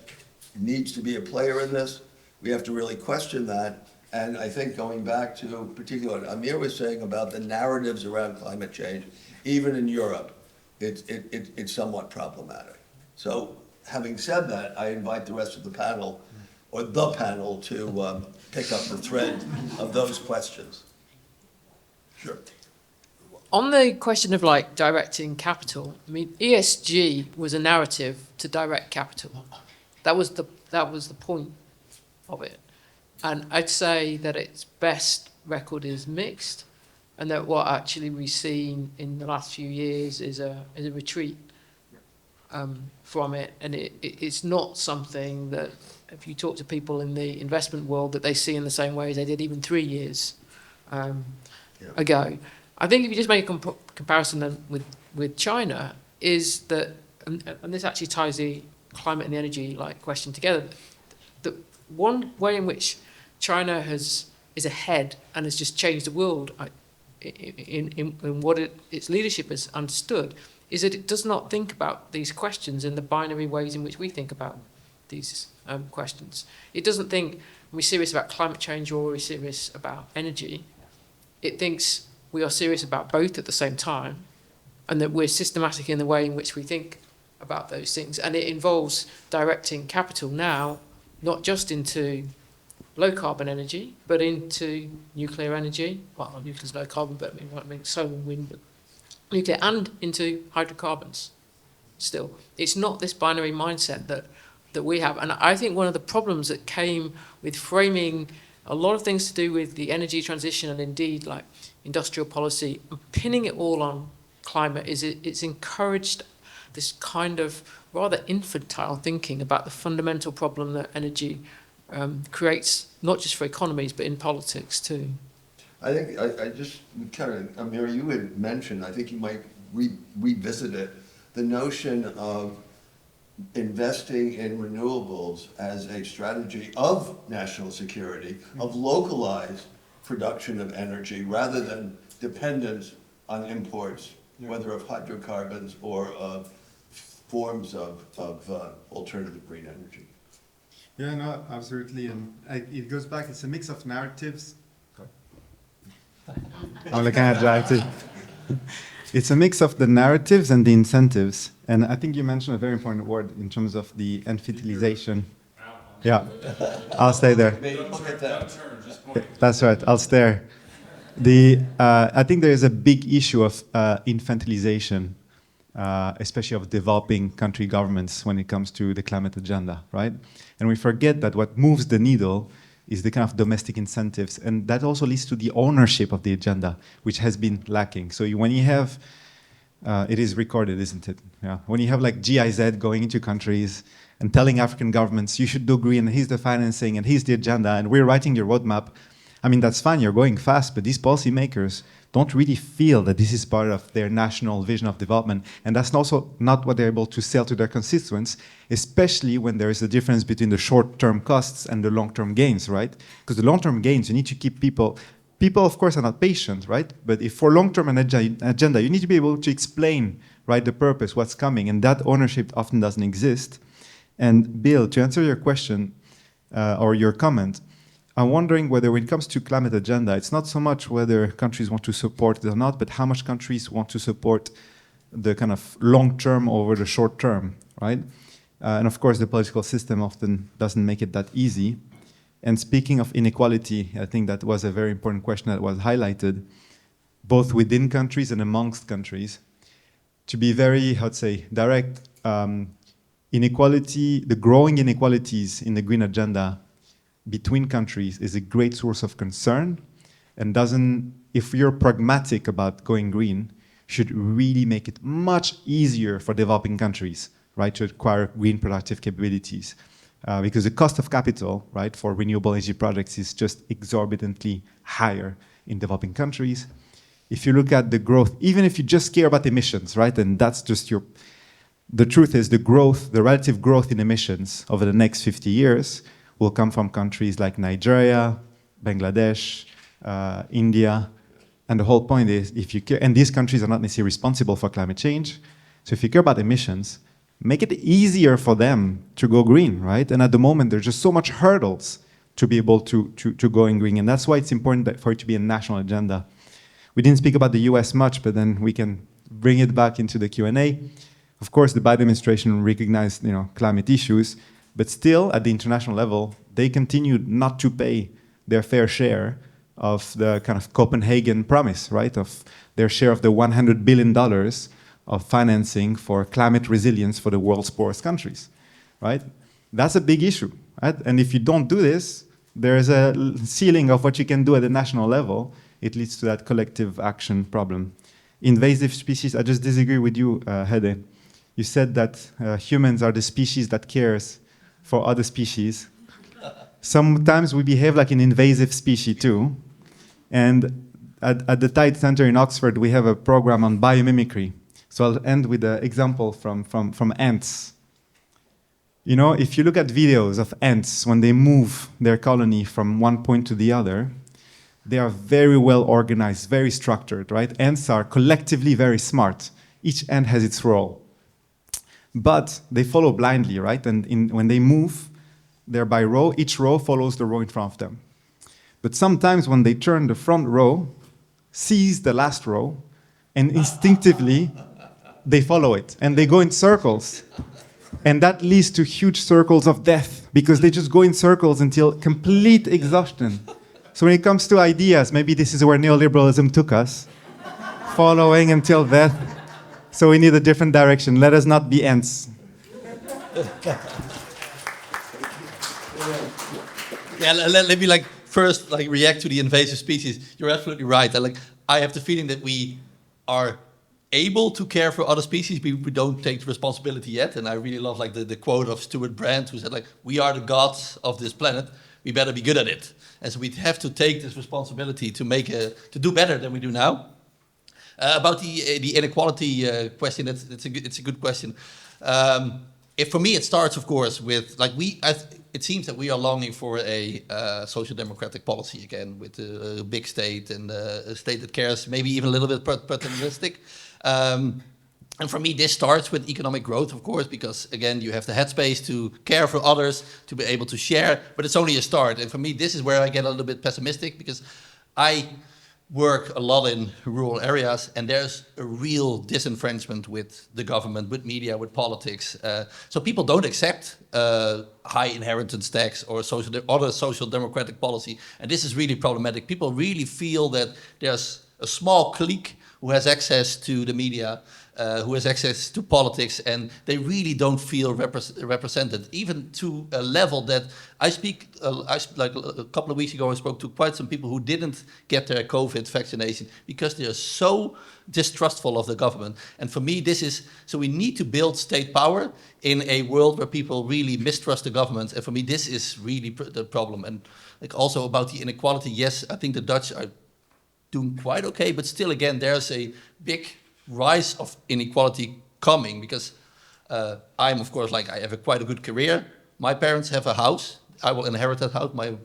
needs to be a player in this, we have to really question that. And I think going back to particularly what Amir was saying about the narratives around climate change, even in Europe, it's somewhat problematic. So having said that, I invite the rest of the panel, or the panel, to pick up the thread of those questions. Sure. On the question of like directing capital, I mean, ESG was a narrative to direct capital. That was the point of it. And I'd say that its best record is mixed. and that what actually we've seen in the last few years is a retreat from it, and it's not something that, if you talk to people in the investment world, that they see in the same way as they did even 3 years ago. I think if you just make a comparison then with China, is that, and this actually ties the climate and the energy question together, that one way in which China is ahead and has just changed the world in what its leadership has understood, is that it does not think about these questions in the binary ways in which we think about these questions. It doesn't think, are we serious about climate change or are we serious about energy? It thinks we are serious about both at the same time, and that we're systematic in the way in which we think about those things. And it involves directing capital now, not just into low carbon energy, but into nuclear energy. Well, nuclear's low carbon, but I mean solar and wind, but nuclear, and into hydrocarbons still. It's not this binary mindset that we have. And I think one of the problems that came with framing a lot of things to do with the energy transition and indeed like industrial policy, pinning it all on climate, is it's encouraged this kind of rather infantile thinking about the fundamental problem that energy creates, not just for economies, but in politics too. I think I just kind of, Amir, you had mentioned, I think you might revisit it, the notion of investing in renewables as a strategy of national security, of localized production of energy rather than dependence on imports, whether of hydrocarbons or of forms of alternative green energy. Yeah, no, absolutely. And it goes back, it's a mix of narratives. I'm looking at Jai. It's a mix of the narratives and the incentives. And I think you mentioned a very important word in terms of the infantilization. Yeah, I'll stay there. That's right, I'll stay. I think there is a big issue of infantilization, especially of developing country governments when it comes to the climate agenda, right? And we forget that what moves the needle is the kind of domestic incentives, and that also leads to the ownership of the agenda, which has been lacking. So when you have, it is recorded, isn't it? Yeah. When you have like GIZ going into countries and telling African governments, you should do green, and here's the financing, and here's the agenda, and we're writing your roadmap. I mean, that's fine, you're going fast, but these policymakers don't really feel that this is part of their national vision of development, and that's also not what they're able to sell to their constituents, especially when there is a difference between the short-term costs and the long-term gains, right? Because the long-term gains, you need to keep people, of course, are not patient, right? But if for long-term agenda, you need to be able to explain, right, the purpose, what's coming, and that ownership often doesn't exist. And Bill, to answer your question, or your comment, I'm wondering whether when it comes to climate agenda, it's not so much whether countries want to support it or not, but how much countries want to support the kind of long term over the short term, right? And of course, the political system often doesn't make it that easy. And speaking of inequality, I think that was a very important question that was highlighted, both within countries and amongst countries. To be very, how to say, direct, inequality, the growing inequalities in the green agenda between countries is a great source of concern, and doesn't, if you're pragmatic about going green, should really make it much easier for developing countries, right, to acquire green productive capabilities. Because the cost of capital, right, for renewable energy projects is just exorbitantly higher in developing countries. If you look at the growth, even if you just care about emissions, right, and that's just the truth is the growth, the relative growth in emissions over the next 50 years will come from countries like Nigeria, Bangladesh, India. And the whole point is, if you care, and these countries are not necessarily responsible for climate change, so if you care about emissions, make it easier for them to go green, right? And at the moment, there's just so much hurdles to be able to go in green, and that's why it's important for it to be a national agenda. We didn't speak about the US much, but then we can bring it back into the Q&A. Of course, the Biden administration recognized, climate issues, but still, at the international level, they continued not to pay their fair share of the kind of Copenhagen promise, right? Of their share of the $100 billion of financing for climate resilience for the world's poorest countries, right? That's a big issue, right? And if you don't do this, there's a ceiling of what you can do at the national level, it leads to that collective action problem. Invasive species, I just disagree with you, Hidde. You said that humans are the species that cares for other species. Sometimes we behave like an invasive species too. And at the Tide Center in Oxford, we have a program on biomimicry. So I'll end with an example from ants. You know, if you look at videos of ants when they move their colony from one point to the other, they are very well organized, very structured, right? Ants are collectively very smart. Each ant has its role. But they follow blindly, right? And when they move, they're by row, each row follows the row in front of them. But sometimes when they turn, the front row sees the last row, and instinctively they follow it, and they go in circles. And that leads to huge circles of death, because they just go in circles until complete exhaustion. So when it comes to ideas, maybe this is where neoliberalism took us, following until death. So we need a different direction. Let us not be ants. Yeah, let me first react to the invasive species. You're absolutely right. I have the feeling that we are able to care for other species, but we don't take the responsibility yet. And I really love the quote of Stuart Brand, who said we are the gods of this planet. We better be good at it. And so we have to take this responsibility to do better than we do now. About the inequality question, it's a good question. For me, it starts, of course, with it seems that we are longing for a social democratic policy again, with a big state and a state that cares, maybe even a little bit paternalistic. And for me, this starts with economic growth, of course, because again, you have the headspace to care for others, to be able to share, but it's only a start. And for me, this is where I get a little bit pessimistic, because I work a lot in rural areas, and there's a real disenfranchisement with the government, with media, with politics. So people don't accept high inheritance tax or other social democratic policy, and this is really problematic. People really feel that there's a small clique who has access to the media, who has access to politics, and they really don't feel represented, even to a level that I a couple of weeks ago, I spoke to quite some people who didn't get their COVID vaccination because they are so distrustful of the government. And for me, so we need to build state power in a world where people really mistrust the government. And for me, this is really the problem. And also about the inequality, yes, I think the Dutch are doing quite okay, but still, again, there's a big rise of inequality coming, because I'm, of course, I have quite a good career. My parents have a house. I will inherit that house. My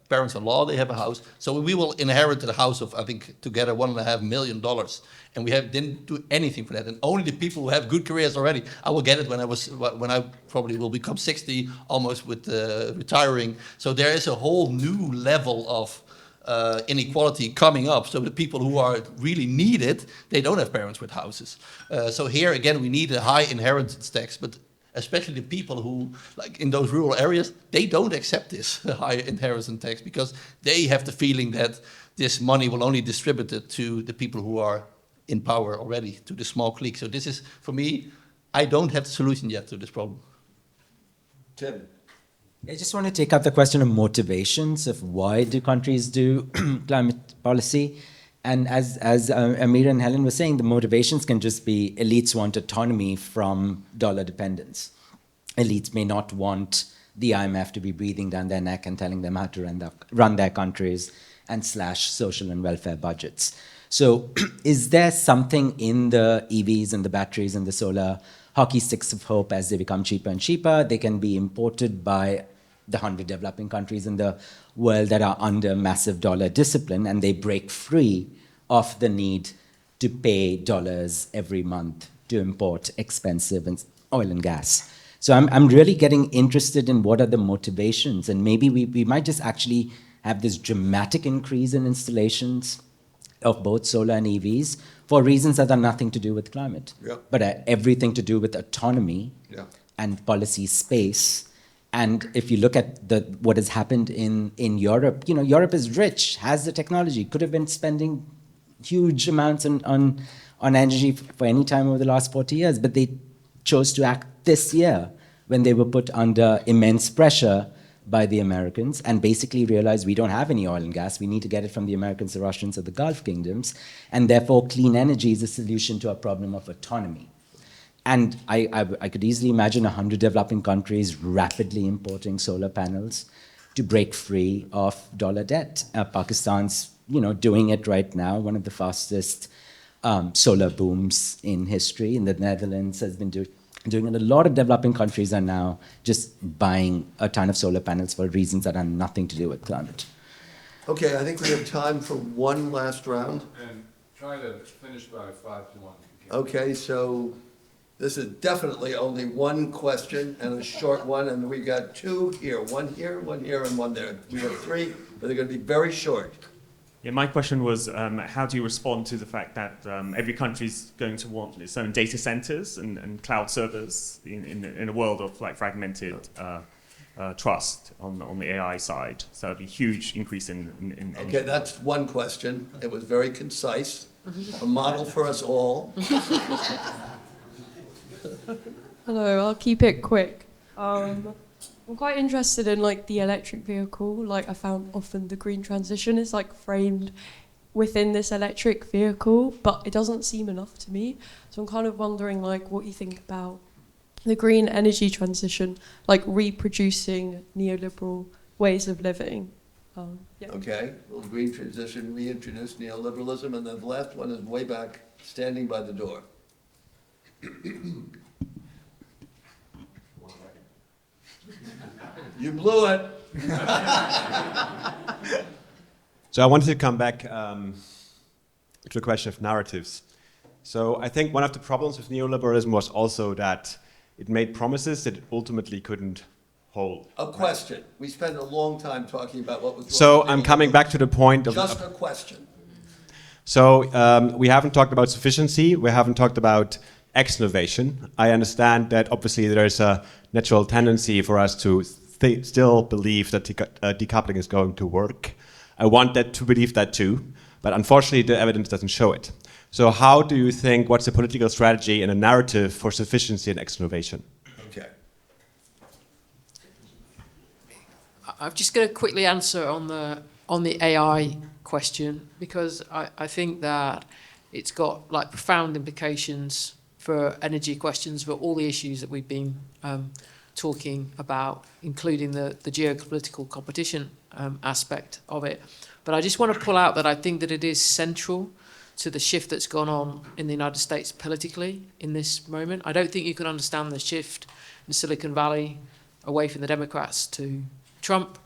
parents-in-law, they have a house. So we will inherit the house of, I think, together $1.5 million. And we didn't do anything for that. And only the people who have good careers already, I will get it when I probably will become 60, almost with retiring. So there is a whole new level of inequality coming up. So the people who are really needed, they don't have parents with houses. So here again, we need a high inheritance tax, but especially the people who, in those rural areas, they don't accept this high inheritance tax, because they have the feeling that this money will only be distributed to the people who are in power already, to the small clique. So this is, for me, I don't have the solution yet to this problem. Tim. I just want to take up the question of motivations of why do countries do climate policy. And as Amir and Helen were saying, the motivations can just be elites want autonomy from dollar dependence. Elites may not want the IMF to be breathing down their neck and telling them how to run their countries and slash social and welfare budgets. So is there something in the EVs and the batteries and the solar hockey sticks of hope as they become cheaper and cheaper? They can be imported by the 100 developing countries in the world that are under massive dollar discipline, and they break free of the need to pay dollars every month to import expensive oil and gas. So I'm really getting interested in what are the motivations, and maybe we might just actually have this dramatic increase in installations of both solar and EVs for reasons that are nothing to do with climate, but everything to do with autonomy and policy space. And if you look at what has happened in Europe, Europe is rich, has the technology, could have been spending huge amounts on energy for any time over the last 40 years, but they chose to act this year when they were put under immense pressure by the Americans and basically realized we don't have any oil and gas. We need to get it from the Americans, the Russians, or the Gulf kingdoms. And therefore, clean energy is a solution to our problem of autonomy. And I could easily imagine 100 developing countries rapidly importing solar panels to break free of dollar debt. Pakistan's, doing it right now, one of the fastest solar booms in history. In the Netherlands has been doing it. A lot of developing countries are now just buying a ton of solar panels for reasons that have nothing to do with climate. Okay, I think we have time for one last round. And try to finish by 5 to 1. Okay, so this is definitely only one question and a short one, and we got two here, one here, and one there. We have three, but they're going to be very short. Yeah, my question was, how do you respond to the fact that every country is going to want its own data centers and cloud servers in a world of fragmented trust on the AI side? So it'd be a huge increase in Okay, that's one question. It was very concise, a model for us all. Hello, I'll keep it quick. I'm quite interested in the electric vehicle. I found often the green transition is framed within this electric vehicle, but it doesn't seem enough to me. So I'm kind of wondering what you think about the green energy transition, reproducing neoliberal ways of living. Yeah. Okay, well, green transition, reintroduce neoliberalism, and then the last one is way back, standing by the door. You blew it. So I wanted to come back to the question of narratives. So I think one of the problems with neoliberalism was also that it made promises that it ultimately couldn't hold. A question. We spent a long time talking about what was wrong. So with I'm coming back to the point of... Just a question. So we haven't talked about sufficiency. We haven't talked about X-innovation. I understand that obviously there's a natural tendency for us to still believe that decoupling is going to work. I want that to believe that too, but unfortunately the evidence doesn't show it. So how do you think, what's the political strategy and a narrative for sufficiency and X-innovation? Okay. I'm just going to quickly answer on the AI question, because I think that it's got profound implications for energy questions, for all the issues that we've been talking about, including the geopolitical competition aspect of it. But I just want to pull out that I think that it is central to the shift that's gone on in the United States politically in this moment. I don't think you can understand the shift in Silicon Valley away from the Democrats to Trump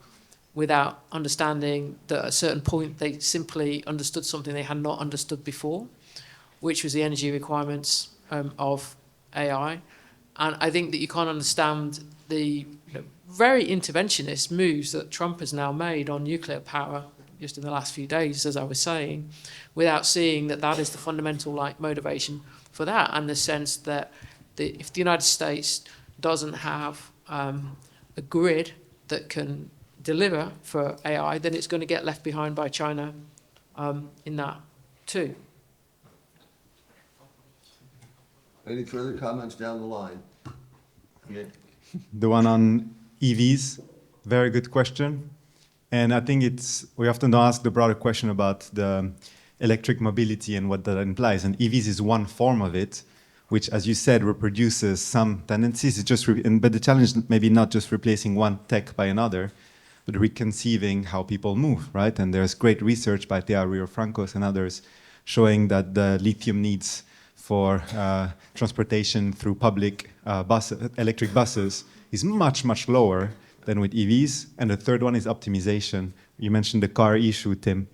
without understanding that at a certain point they simply understood something they had not understood before, which was the energy requirements of AI. And I think that you can't understand the very interventionist moves that Trump has now made on nuclear power just in the last few days, as I was saying, without seeing that that is the fundamental motivation for that, and the sense that if the United States doesn't have a grid that can deliver for AI, then it's going to get left behind by China in that too. Any further comments down the line? Yeah. The one on EVs, very good question. And I think we often don't ask the broader question about the electric mobility and what that implies. And EVs is one form of it, which, as you said, reproduces some tendencies. It's just but the challenge maybe not just replacing one tech by another, but reconceiving how people move, right? And there's great research by Thea Rio-Francos and others showing that the lithium needs for transportation through public electric buses is much, much lower than with EVs. And the third one is optimization. You mentioned the car issue, Tim.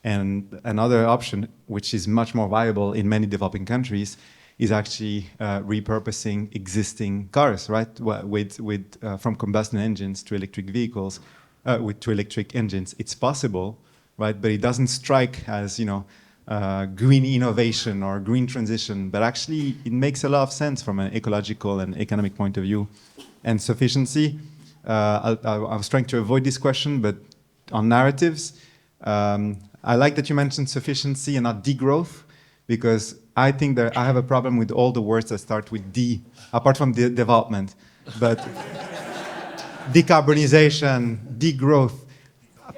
And another option, which is much more viable in many developing countries, is actually repurposing existing cars, right? From combustion engines to electric vehicles, to electric engines. It's possible, right? But it doesn't strike as, green innovation or green transition, but actually it makes a lot of sense from an ecological and economic point of view. And sufficiency, I was trying to avoid this question, but on narratives, I like that you mentioned sufficiency and not degrowth, because I think that I have a problem with all the words that start with D, apart from the development. But decarbonization, degrowth.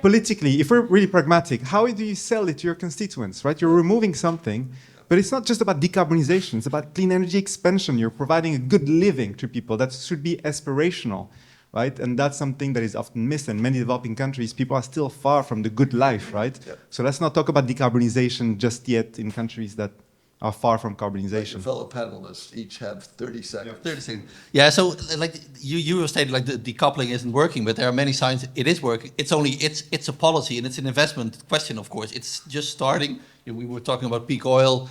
Politically, if we're really pragmatic, how do you sell it to your constituents, right? You're removing something, but it's not just about decarbonization, it's about clean energy expansion. You're providing a good living to people. That should be aspirational, right? And that's something that is often missed in many developing countries. People are still far from the good life, right? Yep. So let's not talk about decarbonization just yet in countries that are far from Your carbonization. fellow panelists each have 30 seconds. 30 seconds. Yeah, so like you stated, like the decoupling isn't working, but there are many signs it is working. It's a policy and it's an investment question, of course. It's just starting. We were talking about peak oil.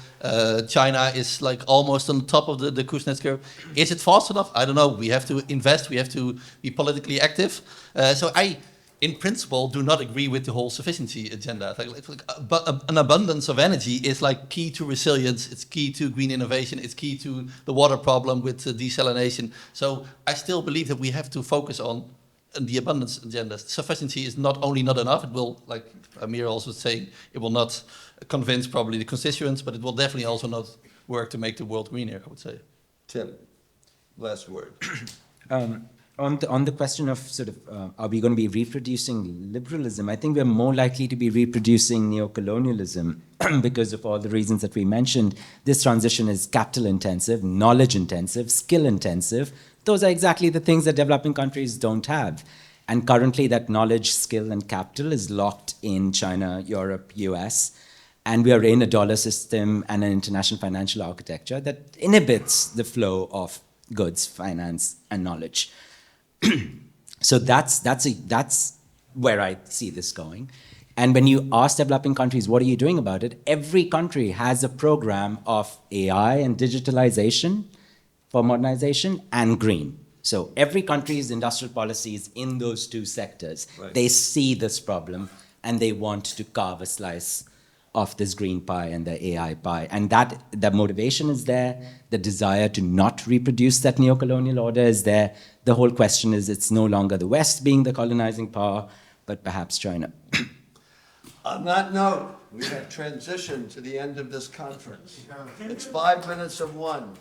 China is like almost on the top of the Kuznets curve. Is it fast enough? I don't know. We have to invest. We have to be politically active. So I, in principle, do not agree with the whole sufficiency agenda. But an abundance of energy is like key to resilience. It's key to green innovation. It's key to the water problem with desalination. So I still believe that we have to focus on the abundance agenda. Sufficiency is not only not enough. It will, like Amir also was saying, it will not convince probably the constituents, but it will definitely also not work to make the world greener, I would say. Tim, last word. On the question of sort of, are we going to be reproducing liberalism? I think we're more likely to be reproducing neocolonialism because of all the reasons that we mentioned. This transition is capital intensive, knowledge intensive, skill intensive. Those are exactly the things that developing countries don't have. And currently that knowledge, skill, and capital is locked in China, Europe, US. And we are in a dollar system and an international financial architecture that inhibits the flow of goods, finance, and knowledge. So that's where I see this going. And when you ask developing countries, what are you doing about it? Every country has a program of AI and digitalization for modernization and green. So every country's industrial policy is in those two sectors. Right. They see this problem and they want to carve a slice of this green pie and the AI pie. And that the motivation is there, the desire to not reproduce that neocolonial order is there. The whole question is it's no longer the West being the colonizing power, but perhaps China. On that note, we have transitioned to the end of this conference. It's 5 minutes of 1.